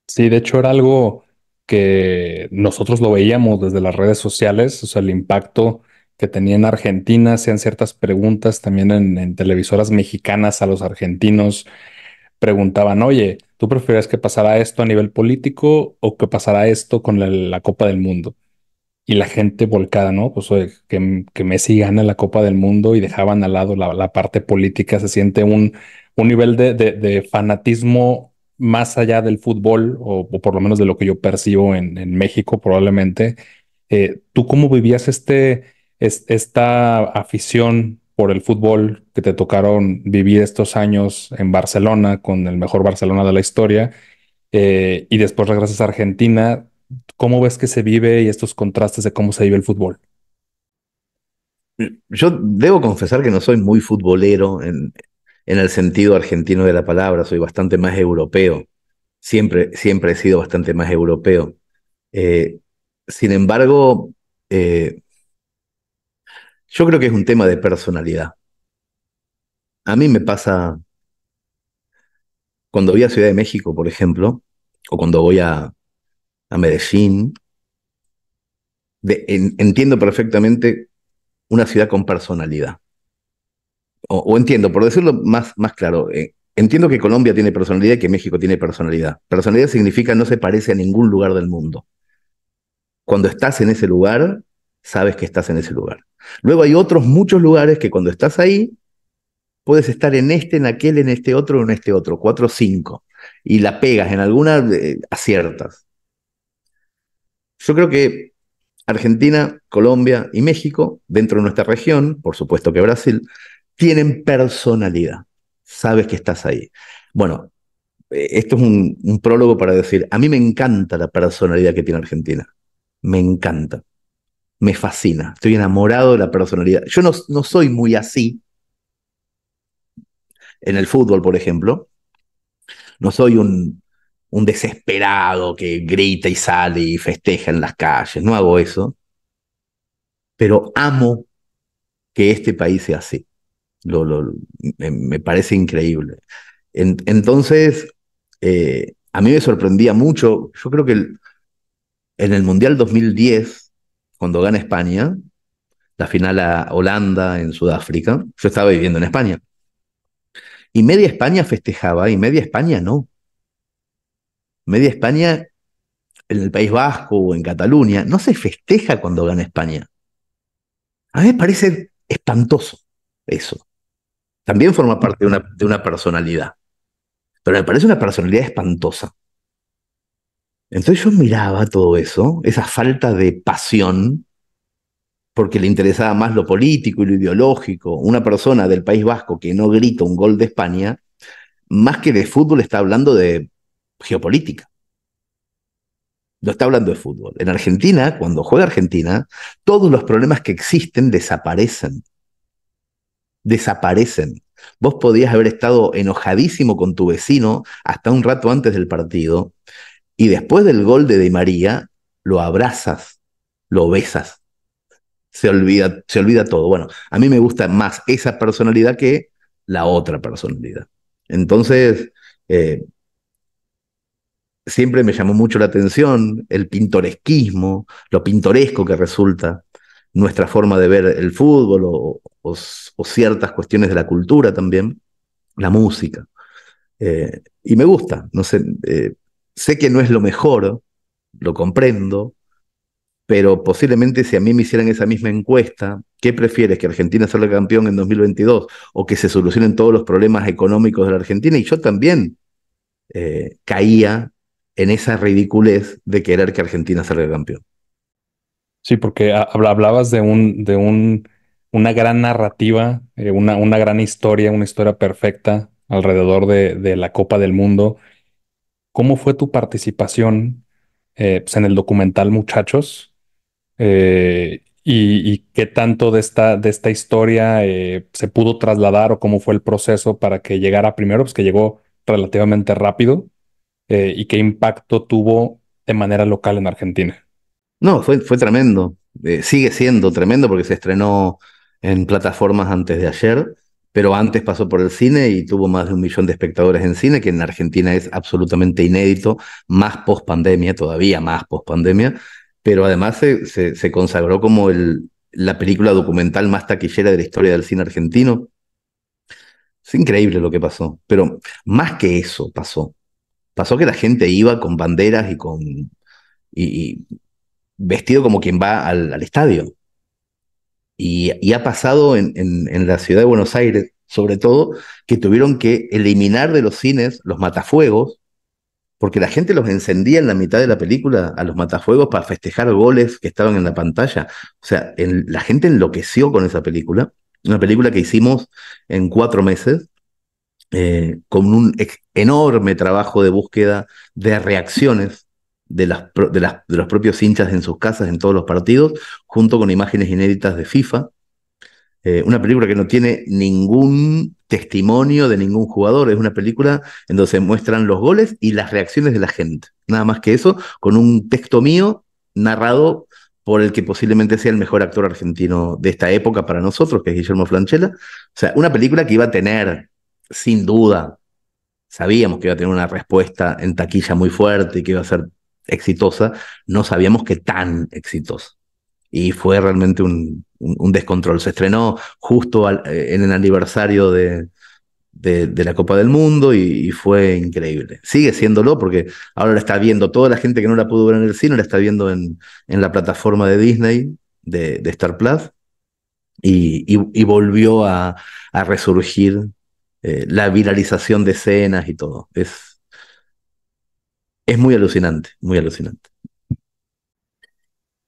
Sí, de hecho era algo que nosotros lo veíamos desde las redes sociales, o sea, el impacto que tenía en Argentina, hacían ciertas preguntas también en televisoras mexicanas a los argentinos, preguntaban, oye, ¿tú prefieres que pasara esto a nivel político o que pasara esto con la Copa del Mundo? Y la gente volcada, ¿no? Pues oye, que Messi gane la Copa del Mundo y dejaban al lado la parte política, se siente un nivel de fanatismo más allá del fútbol, o por lo menos de lo que yo percibo en México probablemente. ¿Tú cómo vivías esta afición por el fútbol que te tocaron vivir estos años en Barcelona, con el mejor Barcelona de la historia? Y después regresas a Argentina. ¿Cómo ves que se vive y estos contrastes de cómo se vive el fútbol? Yo debo confesar que no soy muy futbolero en el sentido argentino de la palabra, soy bastante más europeo, siempre, siempre he sido bastante más europeo. Eh, Sin embargo, eh, yo creo que es un tema de personalidad. A mí me pasa cuando voy a Ciudad de México, por ejemplo, o cuando voy a Medellín, entiendo perfectamente una ciudad con personalidad. O entiendo, por decirlo más claro, entiendo que Colombia tiene personalidad y que México tiene personalidad. Personalidad significa no se parece a ningún lugar del mundo. Cuando estás en ese lugar, sabes que estás en ese lugar. Luego hay otros muchos lugares que cuando estás ahí, puedes estar en este, en aquel, en este otro, cuatro o cinco. Y la pegas, en alguna aciertas. Yo creo que Argentina, Colombia y México, dentro de nuestra región, por supuesto que Brasil, tienen personalidad. Sabes que estás ahí. Bueno, esto es un prólogo para decir, a mí me encanta la personalidad que tiene Argentina. Me encanta. Me fascina. Estoy enamorado de la personalidad. Yo no soy muy así en el fútbol, por ejemplo. No soy un desesperado que grita y sale y festeja en las calles. No hago eso. Pero amo que este país sea así. Me parece increíble. Entonces, a mí me sorprendía mucho, yo creo que en el Mundial 2010, cuando gana España, la final a Holanda en Sudáfrica, yo estaba viviendo en España, y media España festejaba y media España no. Media España en el País Vasco o en Cataluña no se festeja cuando gana España. A mí me parece espantoso eso. También forma parte de una personalidad, pero me parece una personalidad espantosa. Entonces yo miraba todo eso, esa falta de pasión, porque le interesaba más lo político y lo ideológico. Una persona del País Vasco que no grita un gol de España, más que de fútbol está hablando de geopolítica. No está hablando de fútbol. En Argentina, cuando juega Argentina, todos los problemas que existen desaparecen. Desaparecen. Vos podías haber estado enojadísimo con tu vecino hasta un rato antes del partido y después del gol de Di María, lo abrazas, lo besas, se olvida todo. Bueno, a mí me gusta más esa personalidad que la otra personalidad. Entonces, eh, siempre me llamó mucho la atención el pintoresquismo, lo pintoresco que resulta nuestra forma de ver el fútbol o ciertas cuestiones de la cultura también, la música. Y me gusta, no sé, sé que no es lo mejor, lo comprendo, pero posiblemente si a mí me hicieran esa misma encuesta, ¿qué prefieres? ¿Que Argentina salga campeón en 2022 o que se solucionen todos los problemas económicos de la Argentina? Y yo también caía en esa ridiculez de querer que Argentina salga campeón. Sí, porque hablabas de una gran narrativa, una gran historia, una historia perfecta alrededor de la Copa del Mundo. ¿Cómo fue tu participación pues, en el documental Muchachos? Y qué tanto de esta historia se pudo trasladar o cómo fue el proceso para que llegara primero, pues que llegó relativamente rápido y qué impacto tuvo de manera local en Argentina. No, fue tremendo. Sigue siendo tremendo porque se estrenó en plataformas antes de ayer, pero antes pasó por el cine y tuvo más de 1 millón de espectadores en cine, que en Argentina es absolutamente inédito, más post pandemia, todavía más post pandemia, pero además se consagró como la película documental más taquillera de la historia del cine argentino. Es increíble lo que pasó, pero más que eso pasó que la gente iba con banderas y vestido como quien va al estadio. Y ha pasado en la ciudad de Buenos Aires, sobre todo, que tuvieron que eliminar de los cines los matafuegos, porque la gente los encendía en la mitad de la película a los matafuegos para festejar goles que estaban en la pantalla. O sea, la gente enloqueció con esa película, una película que hicimos en 4 meses, con un enorme trabajo de búsqueda de reacciones de los propios hinchas en sus casas en todos los partidos, junto con imágenes inéditas de FIFA. Una película que no tiene ningún testimonio de ningún jugador, es una película en donde se muestran los goles y las reacciones de la gente. Nada más que eso, con un texto mío narrado por el que posiblemente sea el mejor actor argentino de esta época para nosotros, que es Guillermo Francella. O sea, una película que iba a tener, sin duda, sabíamos que iba a tener una respuesta en taquilla muy fuerte y que iba a ser exitosa, no sabíamos que tan exitosa. Y fue realmente un descontrol. Se estrenó justo en el aniversario de la Copa del Mundo y fue increíble. Sigue siéndolo porque ahora la está viendo toda la gente que no la pudo ver en el cine, la está viendo en la plataforma de Disney, de Star Plus, y volvió a resurgir la viralización de escenas y todo. Es muy alucinante, muy alucinante.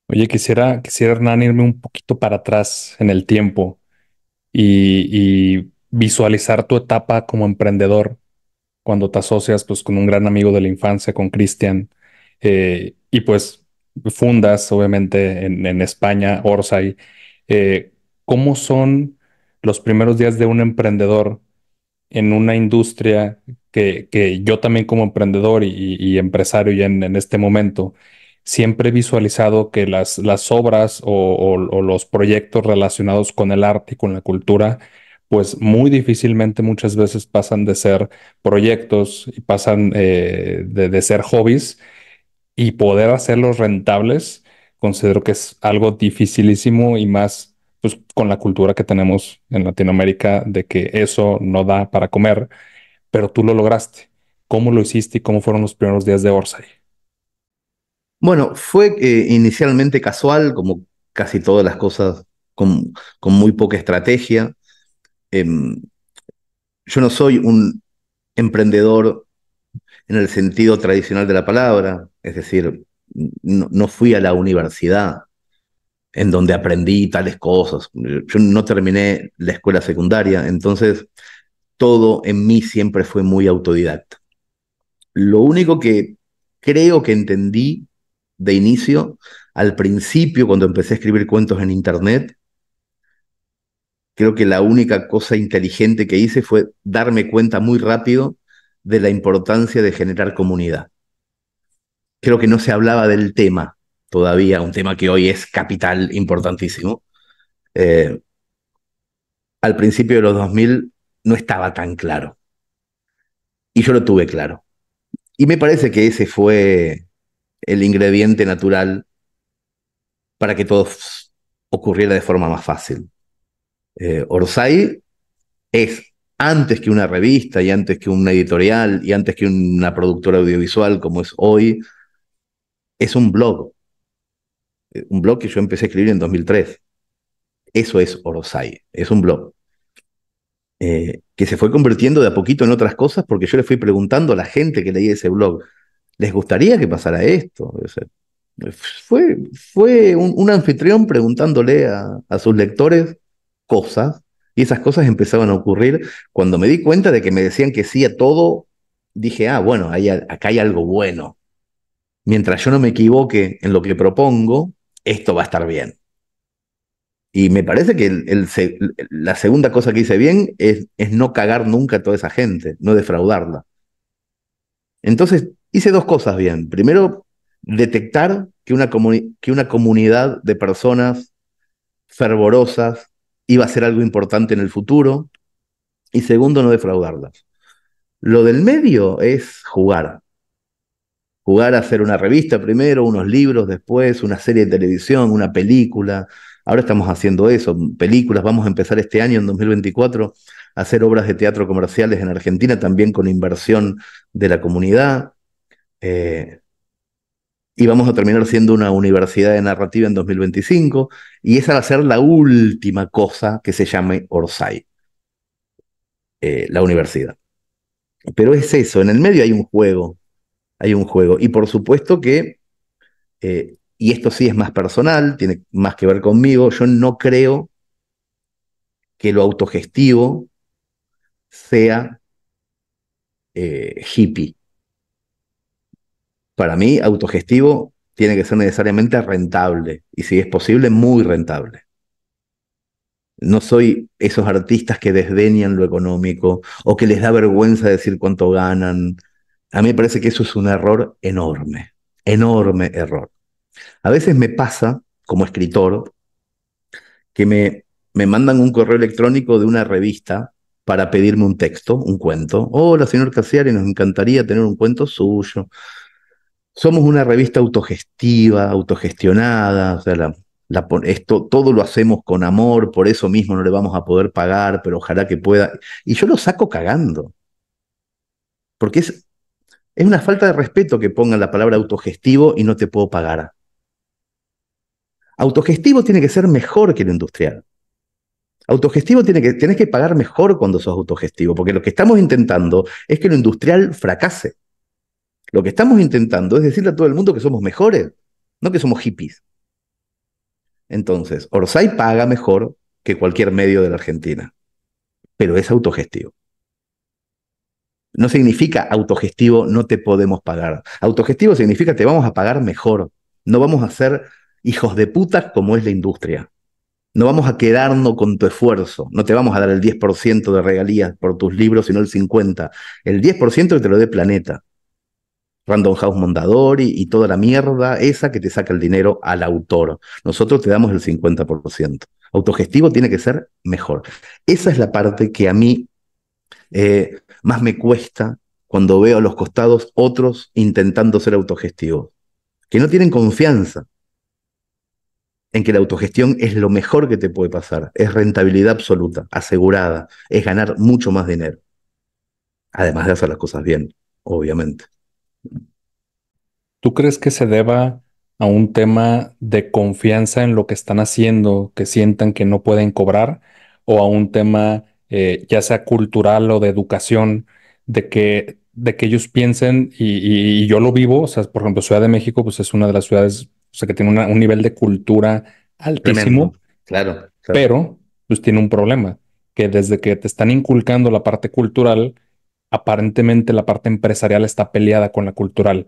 Oye, quisiera Hernán irme un poquito para atrás en el tiempo y visualizar tu etapa como emprendedor cuando te asocias pues con un gran amigo de la infancia, con Cristian, y pues fundas obviamente en España, Orsay. ¿Cómo son los primeros días de un emprendedor en una industria que yo también como emprendedor y empresario ya en este momento, siempre he visualizado que las obras o los proyectos relacionados con el arte y con la cultura, pues muy difícilmente muchas veces pasan de ser proyectos y pasan de ser hobbies y poder hacerlos rentables, considero que es algo dificilísimo y más pues con la cultura que tenemos en Latinoamérica de que eso no da para comer, pero tú lo lograste. ¿Cómo lo hiciste y cómo fueron los primeros días de Orsay? Bueno, fue inicialmente casual, como casi todas las cosas, con muy poca estrategia. Em, yo no soy un emprendedor en el sentido tradicional de la palabra, es decir, no fui a la universidad en donde aprendí tales cosas. Yo no terminé la escuela secundaria, entonces todo en mí siempre fue muy autodidacta. Lo único que creo que entendí de inicio, al principio, cuando empecé a escribir cuentos en internet, creo que la única cosa inteligente que hice fue darme cuenta muy rápido de la importancia de generar comunidad. Creo que no se hablaba del tema todavía, un tema que hoy es capital, importantísimo. Eh, Al principio de los 2000 no estaba tan claro y yo lo tuve claro. Y me parece que ese fue el ingrediente natural para que todo ocurriera de forma más fácil. Orsay es, antes que una revista y antes que una editorial y antes que una productora audiovisual como es hoy, es un blog que yo empecé a escribir en 2003. Eso es Orsay, es un blog que se fue convirtiendo de a poquito en otras cosas porque yo le fui preguntando a la gente que leía ese blog, ¿les gustaría que pasara esto? O sea, fue un anfitrión preguntándole a sus lectores cosas, y esas cosas empezaban a ocurrir. Cuando me di cuenta de que me decían que sí a todo, dije, ah, bueno, acá hay algo bueno. Mientras yo no me equivoque en lo que propongo, esto va a estar bien. Y me parece que la segunda cosa que hice bien es no cagar nunca a toda esa gente, no defraudarla. Entonces, hice dos cosas bien. Primero, detectar que una comunidad de personas fervorosas iba a ser algo importante en el futuro. Y segundo, no defraudarlas. Lo del medio es jugar. Jugar a hacer una revista primero, unos libros después, una serie de televisión, una película. Ahora estamos haciendo eso, películas. Vamos a empezar este año, en 2024, a hacer obras de teatro comerciales en Argentina, también con inversión de la comunidad. Eh, y vamos a terminar siendo una universidad de narrativa en 2025. Y esa va a ser la última cosa que se llame Orsay, la universidad. Pero es eso, en el medio hay un juego, hay un juego. Y por supuesto que y esto sí es más personal, tiene más que ver conmigo, yo no creo que lo autogestivo sea hippie. Para mí, autogestivo tiene que ser necesariamente rentable y si es posible, muy rentable. No soy esos artistas que desdeñan lo económico o que les da vergüenza decir cuánto ganan. A mí me parece que eso es un error enorme, enorme error. A veces me pasa, como escritor, que me mandan un correo electrónico de una revista para pedirme un texto, un cuento. Hola, señor Cassiari, nos encantaría tener un cuento suyo. Somos una revista autogestiva, autogestionada, o sea, esto, todo lo hacemos con amor, por eso mismo no le vamos a poder pagar, pero ojalá que pueda. Y yo lo saco cagando, porque es una falta de respeto que pongan la palabra autogestivo y no te puedo pagar. Autogestivo tiene que ser mejor que lo industrial. Autogestivo tenés que pagar mejor cuando sos autogestivo, porque lo que estamos intentando es que lo industrial fracase. Lo que estamos intentando es decirle a todo el mundo que somos mejores, no que somos hippies. Entonces, Orsay paga mejor que cualquier medio de la Argentina, pero es autogestivo. No significa autogestivo no te podemos pagar. Autogestivo significa te vamos a pagar mejor. No vamos a ser hijos de puta como es la industria. No vamos a quedarnos con tu esfuerzo. No te vamos a dar el 10% de regalías por tus libros, sino el 50%. El 10% que te lo dé Planeta, Random House Mondadori y toda la mierda esa que te saca el dinero al autor. Nosotros te damos el 50%. Autogestivo tiene que ser mejor. Esa es la parte que a mí más me cuesta cuando veo a los costados otros intentando ser autogestivos, que no tienen confianza en que la autogestión es lo mejor que te puede pasar, es rentabilidad absoluta, asegurada, es ganar mucho más dinero, además de hacer las cosas bien, obviamente. ¿Tú crees que se deba a un tema de confianza en lo que están haciendo, que sientan que no pueden cobrar, o a un tema ya sea cultural o de educación, de que ellos piensen, y yo lo vivo, o sea, por ejemplo, Ciudad de México, pues es una de las ciudades, o sea, que tiene un nivel de cultura Tremendo, altísimo, claro, claro. pero pues tiene un problema, que desde que te están inculcando la parte cultural, aparentemente la parte empresarial está peleada con la cultural.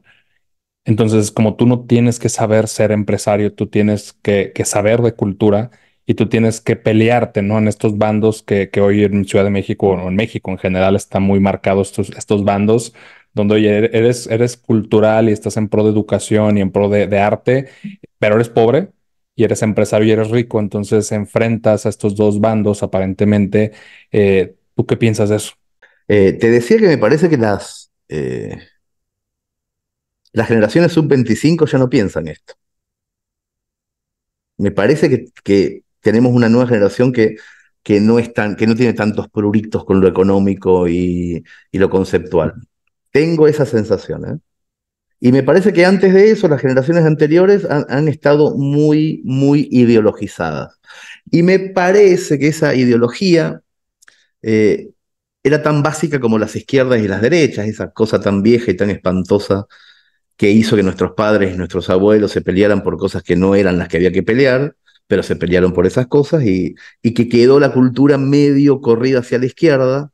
Entonces, como tú no tienes que saber ser empresario, tú tienes que saber de cultura y tú tienes que pelearte, ¿no? En estos bandos que hoy en Ciudad de México o en México en general están muy marcados estos bandos, donde oye, eres cultural y estás en pro de educación y en pro de arte, pero eres pobre y eres empresario y eres rico. Entonces, enfrentas a estos dos bandos aparentemente. ¿Tú qué piensas de eso? Te decía que me parece que las generaciones sub-25 ya no piensan esto. Me parece que tenemos una nueva generación que no tiene tantos pruritos con lo económico y lo conceptual. Tengo esa sensación, ¿eh? Y me parece que antes de eso, las generaciones anteriores han estado muy, muy ideologizadas. Y me parece que esa ideología eh, era tan básica como las izquierdas y las derechas, esa cosa tan vieja y tan espantosa que hizo que nuestros padres y nuestros abuelos se pelearan por cosas que no eran las que había que pelear, pero se pelearon por esas cosas y que quedó la cultura medio corrida hacia la izquierda,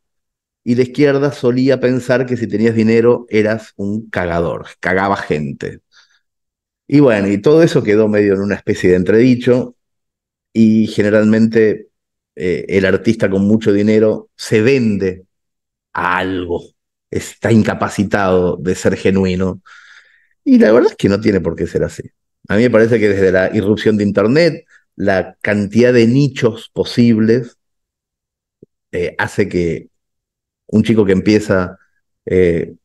y la izquierda solía pensar que si tenías dinero eras un cagador, cagaba gente. Y bueno, y todo eso quedó medio en una especie de entredicho, y generalmente el artista con mucho dinero se vende a algo, está incapacitado de ser genuino. Y la verdad es que no tiene por qué ser así. A mí me parece que desde la irrupción de Internet, la cantidad de nichos posibles hace que un chico que empieza eh,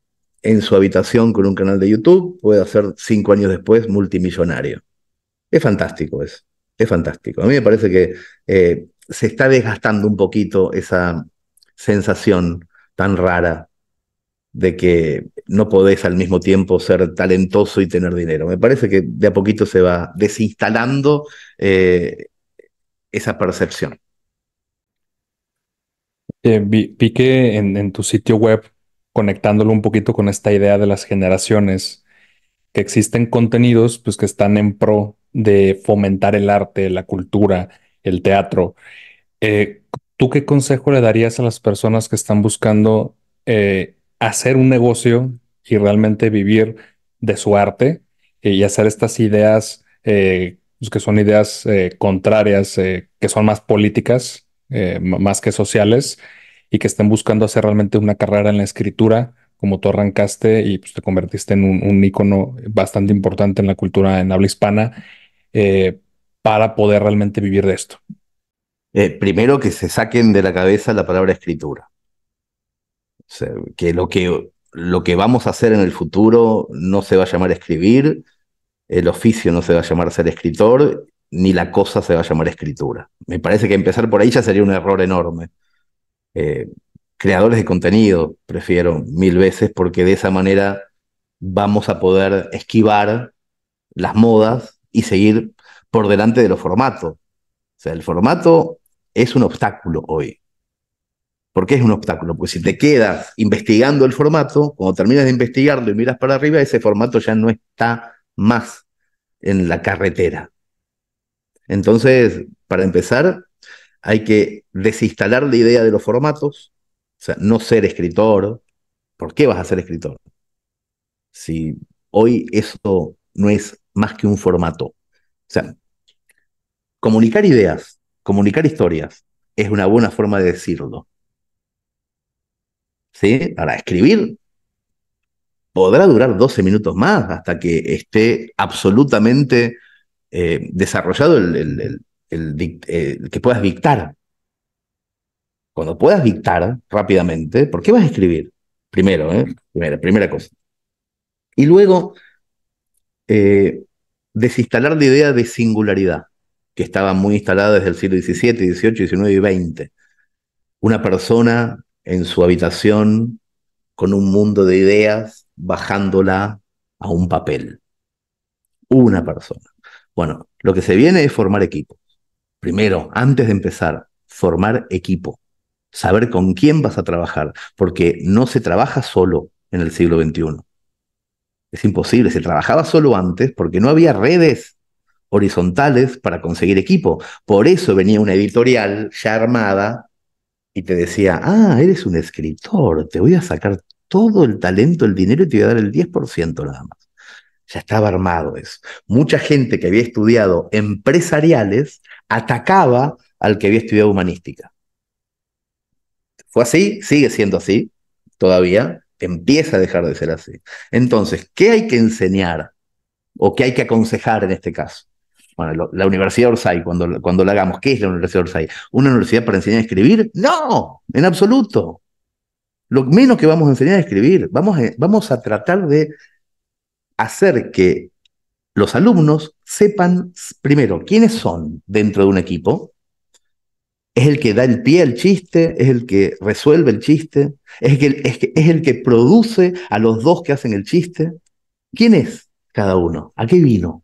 en su habitación con un canal de YouTube pueda ser 5 años después multimillonario. Es fantástico eso, es fantástico. A mí me parece que se está desgastando un poquito esa sensación tan rara de que no podés al mismo tiempo ser talentoso y tener dinero. Me parece que de a poquito se va desinstalando esa percepción. Vi que en tu sitio web, conectándolo un poquito con esta idea de las generaciones, que existen contenidos pues, que están en pro de fomentar el arte, la cultura, el teatro. Eh, ¿Tú qué consejo le darías a las personas que están buscando hacer un negocio y realmente vivir de su arte y hacer estas ideas pues, que son ideas contrarias, que son más políticas, más que sociales, y que estén buscando hacer realmente una carrera en la escritura, como tú arrancaste y pues, te convertiste en un ícono bastante importante en la cultura en habla hispana, eh, para poder realmente vivir de esto? Primero que se saquen de la cabeza la palabra escritura. O sea, que lo que vamos a hacer en el futuro no se va a llamar escribir, el oficio no se va a llamar ser escritor, ni la cosa se va a llamar escritura. Me parece que empezar por ahí ya sería un error enorme. Eh, Creadores de contenido, prefiero 1000 veces, porque de esa manera vamos a poder esquivar las modas y seguir por delante de los formatos. O sea, el formato es un obstáculo hoy. ¿Por qué es un obstáculo? Pues si te quedas investigando el formato, cuando terminas de investigarlo y miras para arriba, ese formato ya no está más en la carretera. Entonces, para empezar, hay que desinstalar la idea de los formatos, o sea, no ser escritor. ¿Por qué vas a ser escritor? Si hoy eso no es más que un formato. O sea, comunicar ideas, comunicar historias, es una buena forma de decirlo. ¿Sí? Ahora, escribir podrá durar 12 minutos más hasta que esté absolutamente desarrollado el que puedas dictar. Cuando puedas dictar rápidamente, ¿por qué vas a escribir? Primero, primera cosa. Y luego, eh, desinstalar la idea de singularidad, que estaba muy instalada desde el siglo XVII, XVIII, XIX y XX. Una persona en su habitación con un mundo de ideas, bajándola a un papel. Una persona. Bueno, lo que se viene es formar equipo. Primero, antes de empezar, formar equipo. Saber con quién vas a trabajar, porque no se trabaja solo en el siglo XXI. Es imposible, se trabajaba solo antes porque no había redes horizontales para conseguir equipo. Por eso venía una editorial ya armada y te decía, eres un escritor, te voy a sacar todo el talento, el dinero y te voy a dar el 10% nada más. Ya estaba armado eso. Mucha gente que había estudiado empresariales atacaba al que había estudiado humanística. Fue así, sigue siendo así, todavía, empieza a dejar de ser así. Entonces, ¿qué hay que enseñar o qué hay que aconsejar en este caso? Bueno, la Universidad Orsay, cuando la hagamos, ¿qué es la Universidad Orsay? ¿Una universidad para enseñar a escribir? No, en absoluto. Lo menos que vamos a enseñar a escribir, vamos a tratar de hacer que los alumnos sepan primero quiénes son dentro de un equipo. Es el que da el pie al chiste, es el que resuelve el chiste, es el que produce a los dos que hacen el chiste. ¿Quién es cada uno? ¿A qué vino?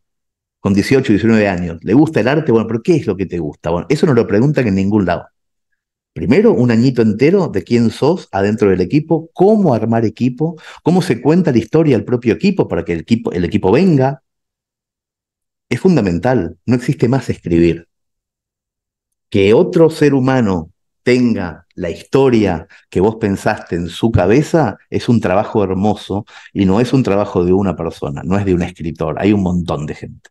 Con 18, 19 años. ¿Le gusta el arte? Bueno, pero ¿qué es lo que te gusta? Bueno, eso no lo preguntan en ningún lado. Primero, un añito entero de quién sos adentro del equipo, cómo armar equipo, cómo se cuenta la historia del propio equipo para que el equipo venga. Es fundamental, no existe más escribir. Que otro ser humano tenga la historia que vos pensaste en su cabeza es un trabajo hermoso y no es un trabajo de una persona, no es de un escritor, hay un montón de gente.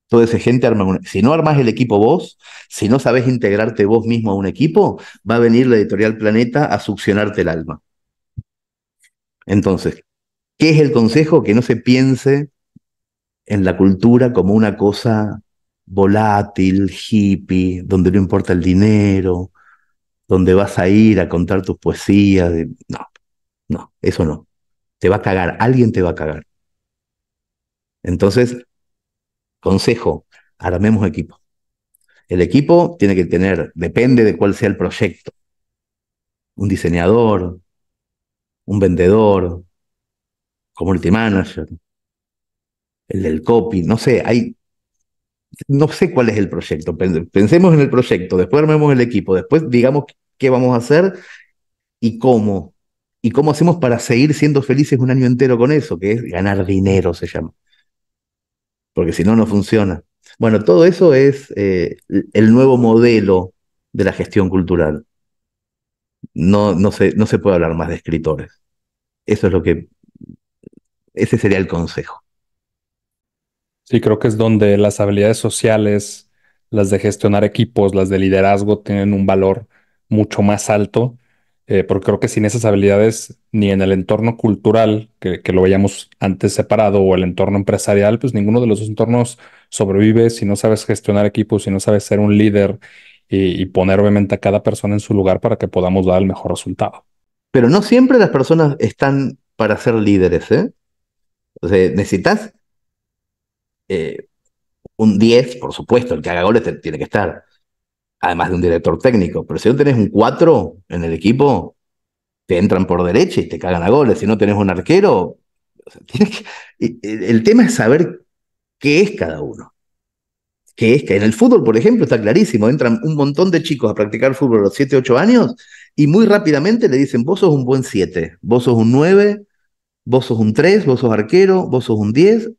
Toda esa gente arma si no armás el equipo vos, si no sabés integrarte vos mismo a un equipo, va a venir la editorial Planeta a succionarte el alma. Entonces, ¿qué es el consejo? Que no se piense en la cultura como una cosa volátil, hippie, donde no importa el dinero, donde vas a ir a contar tus poesías. No, no, eso no. Te va a cagar, alguien te va a cagar. Entonces, consejo, armemos equipo. El equipo tiene que tener, depende de cuál sea el proyecto, un diseñador, un vendedor, community manager, el del copy, no sé, no sé cuál es el proyecto. Pensemos en el proyecto, después armemos el equipo, después digamos qué vamos a hacer y cómo. Y cómo hacemos para seguir siendo felices un año entero con eso, que es ganar dinero, se llama. Porque si no, no funciona. Bueno, todo eso es el nuevo modelo de la gestión cultural. No se puede hablar más de escritores. Eso es lo que, ese sería el consejo. Sí, creo que es donde las habilidades sociales, las de gestionar equipos, las de liderazgo tienen un valor mucho más alto, porque creo que sin esas habilidades, ni en el entorno cultural, que lo veíamos antes separado, o el entorno empresarial, pues ninguno de los dos entornos sobrevive si no sabes gestionar equipos, si no sabes ser un líder y poner obviamente a cada persona en su lugar para que podamos dar el mejor resultado. Pero no siempre las personas están para ser líderes, ¿eh? O sea, necesitas eh, un 10, por supuesto, el que haga goles tiene que estar, además de un director técnico. Pero si no tenés un 4 en el equipo, te entran por derecha y te cagan a goles. Si no tenés un arquero, o sea, el tema es saber qué es cada uno. Qué es que en el fútbol, por ejemplo, está clarísimo. Entran un montón de chicos a practicar fútbol a los 7, 8 años y muy rápidamente le dicen, vos sos un buen 7, vos sos un 9, vos sos un 3, vos sos arquero, vos sos un 10.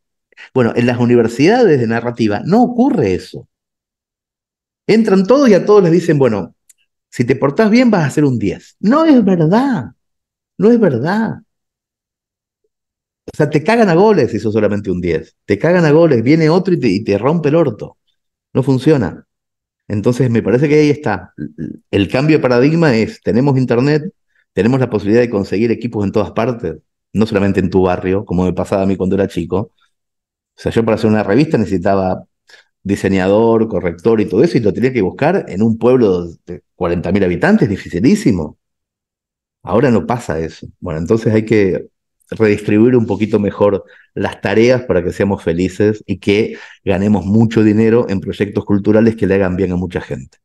Bueno, en las universidades de narrativa no ocurre eso. Entran todos y a todos les dicen, bueno, si te portás bien vas a ser un 10. No es verdad, no es verdad. O sea, te cagan a goles si sos solamente un 10. Te cagan a goles, viene otro y te rompe el orto. No funciona. Entonces, me parece que ahí está. El cambio de paradigma es, tenemos internet, tenemos la posibilidad de conseguir equipos en todas partes, no solamente en tu barrio, como me pasaba a mí cuando era chico. O sea, yo para hacer una revista necesitaba diseñador, corrector y todo eso, y lo tenía que buscar en un pueblo de 40.000 habitantes, dificilísimo. Ahora no pasa eso. Bueno, entonces hay que redistribuir un poquito mejor las tareas para que seamos felices y que ganemos mucho dinero en proyectos culturales que le hagan bien a mucha gente.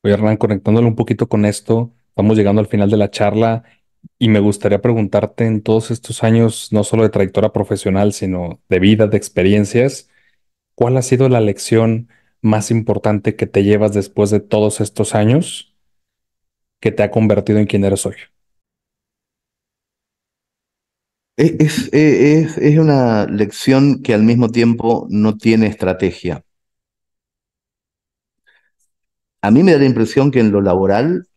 Oye, Hernán, conectándolo un poquito con esto, estamos llegando al final de la charla y me gustaría preguntarte en todos estos años, no solo de trayectoria profesional, sino de vida, de experiencias, ¿cuál ha sido la lección más importante que te llevas después de todos estos años que te ha convertido en quien eres hoy? Es una lección que al mismo tiempo no tiene estrategia. A mí me da la impresión que en lo laboral,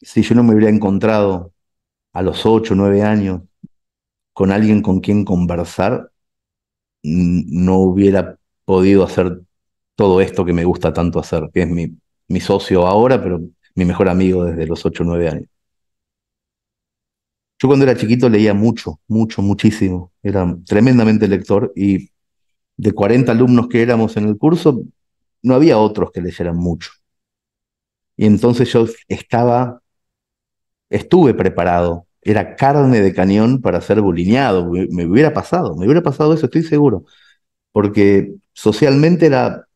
si yo no me hubiera encontrado a los 8 o 9 años con alguien con quien conversar, no hubiera podido hacer todo esto que me gusta tanto hacer, que es mi socio ahora, pero mi mejor amigo desde los 8 o 9 años. Yo cuando era chiquito leía mucho, mucho, muchísimo. Era tremendamente lector y de 40 alumnos que éramos en el curso, no había otros que leyeran mucho. Y entonces yo estuve preparado. Era carne de cañón para ser bulineado. Me hubiera pasado eso, estoy seguro. Porque socialmente era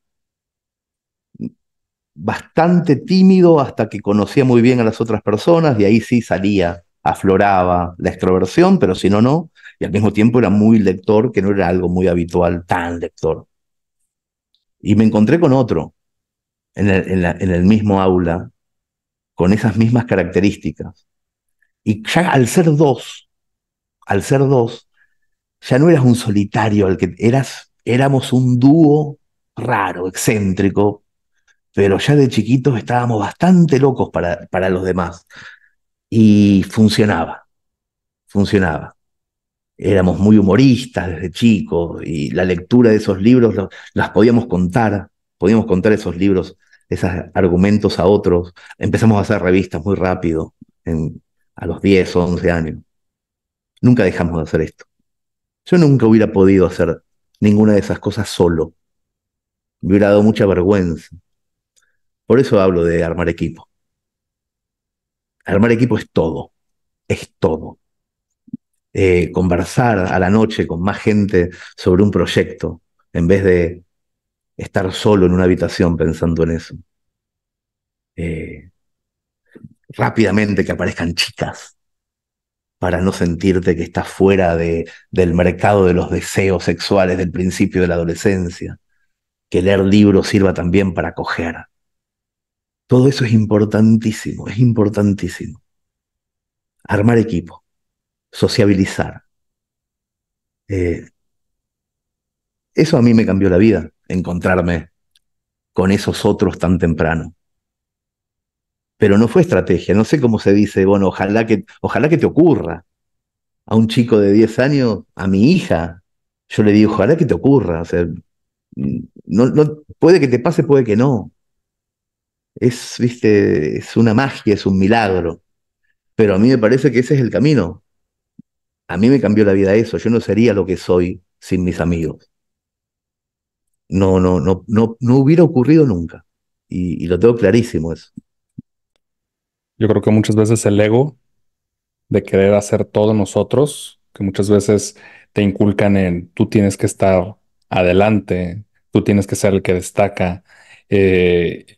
bastante tímido hasta que conocía muy bien a las otras personas y ahí sí salía, afloraba la extroversión, pero si no, no. Y al mismo tiempo era muy lector, que no era algo muy habitual, tan lector. Y me encontré con otro en el mismo aula, con esas mismas características. Y ya al ser dos, ya no eras un solitario, éramos un dúo raro, excéntrico, pero ya de chiquitos estábamos bastante locos para los demás. Y funcionaba. Éramos muy humoristas desde chicos y la lectura de esos libros las podíamos contar esos libros, esos argumentos a otros. Empezamos a hacer revistas muy rápido, a los 10 o 11 años. Nunca dejamos de hacer esto. Yo nunca hubiera podido hacer ninguna de esas cosas solo. Me hubiera dado mucha vergüenza. Por eso hablo de armar equipo. Armar equipo es todo, es todo. Conversar a la noche con más gente sobre un proyecto, en vez de estar solo en una habitación pensando en eso. Eh, Rápidamente que aparezcan chicas para no sentirte que estás fuera del mercado de los deseos sexuales del principio de la adolescencia. Que leer libros sirva también para coger. Todo eso es importantísimo, es importantísimo. Armar equipo, sociabilizar. Eh, Eso a mí me cambió la vida, encontrarme con esos otros tan temprano. Pero no fue estrategia, no sé cómo se dice, bueno, ojalá que te ocurra. A un chico de 10 años, a mi hija, yo le digo, ojalá que te ocurra. O sea, puede que te pase, puede que no. Viste, es una magia, es un milagro. Pero a mí me parece que ese es el camino. A mí me cambió la vida eso. Yo no sería lo que soy sin mis amigos. No hubiera ocurrido nunca. Y lo tengo clarísimo eso. Yo creo que muchas veces el ego de querer hacer todo nosotros, que muchas veces te inculcan en tú tienes que estar adelante, tú tienes que ser el que destaca,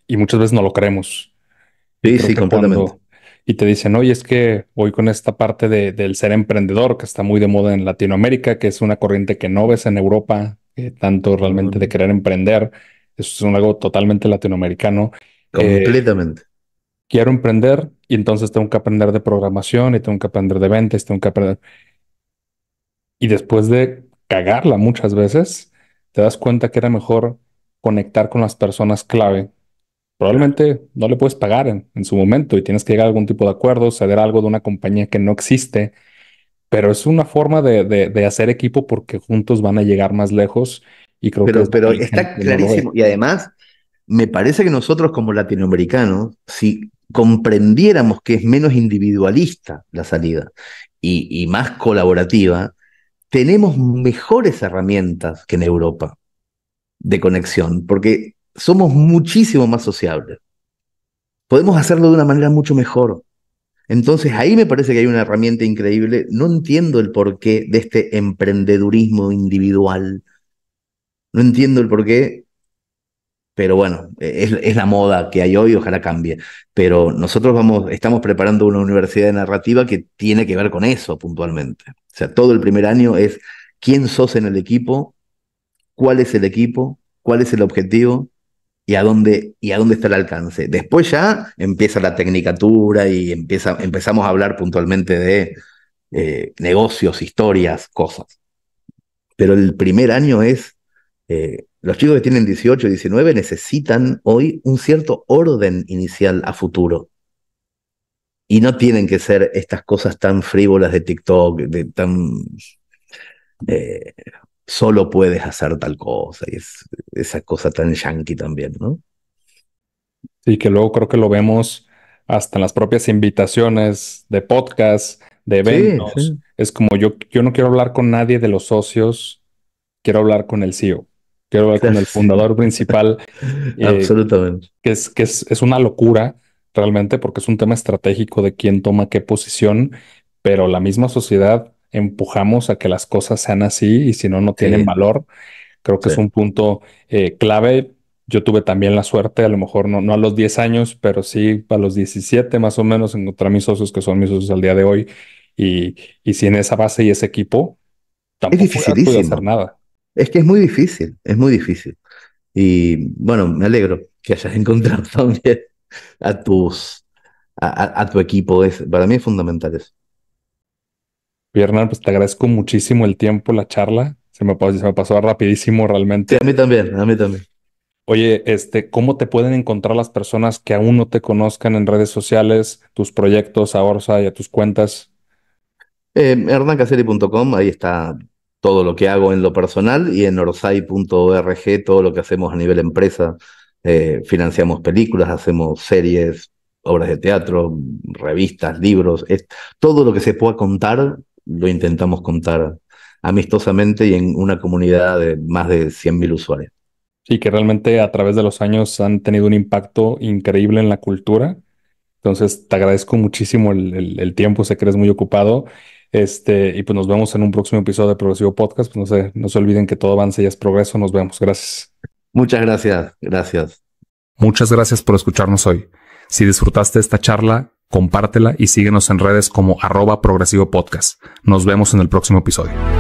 y muchas veces no lo creemos. Y Sí, creo sí, que completamente. y te dicen, oye, es que voy con esta parte del ser emprendedor que está muy de moda en Latinoamérica, que es una corriente que no ves en Europa, tanto realmente de Mm, querer emprender, eso es algo totalmente latinoamericano. Eh, completamente. Quiero emprender y entonces tengo que aprender de programación y tengo que aprender de ventas, tengo que aprender. Y después de cagarla muchas veces, te das cuenta que era mejor conectar con las personas clave. Claro. Probablemente no le puedes pagar en su momento y tienes que llegar a algún tipo de acuerdo, ceder algo de una compañía que no existe, pero es una forma de hacer equipo porque juntos van a llegar más lejos y creo que es lo Pero que la está gente no lo clarísimo. ve. Y además, me parece que nosotros como latinoamericanos, si comprendiéramos que es menos individualista la salida y más colaborativa, tenemos mejores herramientas que en Europa de conexión, porque somos muchísimo más sociables. Podemos hacerlo de una manera mucho mejor. Entonces ahí me parece que hay una herramienta increíble. No entiendo el porqué de este emprendedurismo individual. No entiendo el porqué, pero bueno, es la moda que hay hoy, ojalá cambie. Pero nosotros estamos preparando una universidad de narrativa que tiene que ver con eso puntualmente. O sea, todo el primer año es quién sos en el equipo, cuál es el equipo, cuál es el objetivo y a dónde está el alcance. Después ya empieza la tecnicatura y empezamos a hablar puntualmente de negocios, historias, cosas. Pero el primer año es, los chicos que tienen 18, 19 necesitan hoy un cierto orden inicial a futuro. Y no tienen que ser estas cosas tan frívolas de TikTok, eh, solo puedes hacer tal cosa, y esa cosa tan yankee también, ¿no? Y que luego creo que lo vemos hasta en las propias invitaciones de podcast, de Sí, eventos. sí, Es como yo no quiero hablar con nadie de los socios, quiero hablar con el CEO, quiero hablar con claro, el sí, fundador principal, absolutamente. es una locura realmente porque es un tema estratégico de quién toma qué posición, pero la misma sociedad empujamos a que las cosas sean así y si no, no tienen Sí, valor. Creo que sí, es un punto clave. Yo tuve también la suerte, a lo mejor no a los 10 años, pero sí a los 17 más o menos, encontrar mis socios que son mis socios al día de hoy. Y, y sin esa base y ese equipo, es tampoco hubieras podido hacer dificilísimo. nada. Es que es muy difícil, es muy difícil. Y bueno, me alegro que hayas encontrado también a a tu equipo. Para mí es fundamental eso. Y Hernán, pues te agradezco muchísimo el tiempo, la charla. Se me pasó rapidísimo Sí, realmente. a mí también, a mí también. Oye, ¿cómo te pueden encontrar las personas que aún no te conozcan en redes sociales, tus proyectos a Orsa y a tus cuentas? Hernancaseri.com, ahí está todo lo que hago en lo personal y en orsay.org todo lo que hacemos a nivel empresa. Financiamos películas, hacemos series, obras de teatro, revistas, libros. Todo lo que se pueda contar lo intentamos contar amistosamente y en una comunidad de más de 100.000 usuarios. Sí, que realmente a través de los años han tenido un impacto increíble en la cultura. Entonces, te agradezco muchísimo el tiempo, sé que eres muy ocupado. Y pues nos vemos en un próximo episodio de Progresivo Podcast. Pues no se olviden que todo avance y es progreso. Nos vemos. Gracias. Muchas gracias, gracias. Muchas gracias por escucharnos hoy. Si disfrutaste esta charla, compártela y síguenos en redes como @progresivo podcast. Nos vemos en el próximo episodio.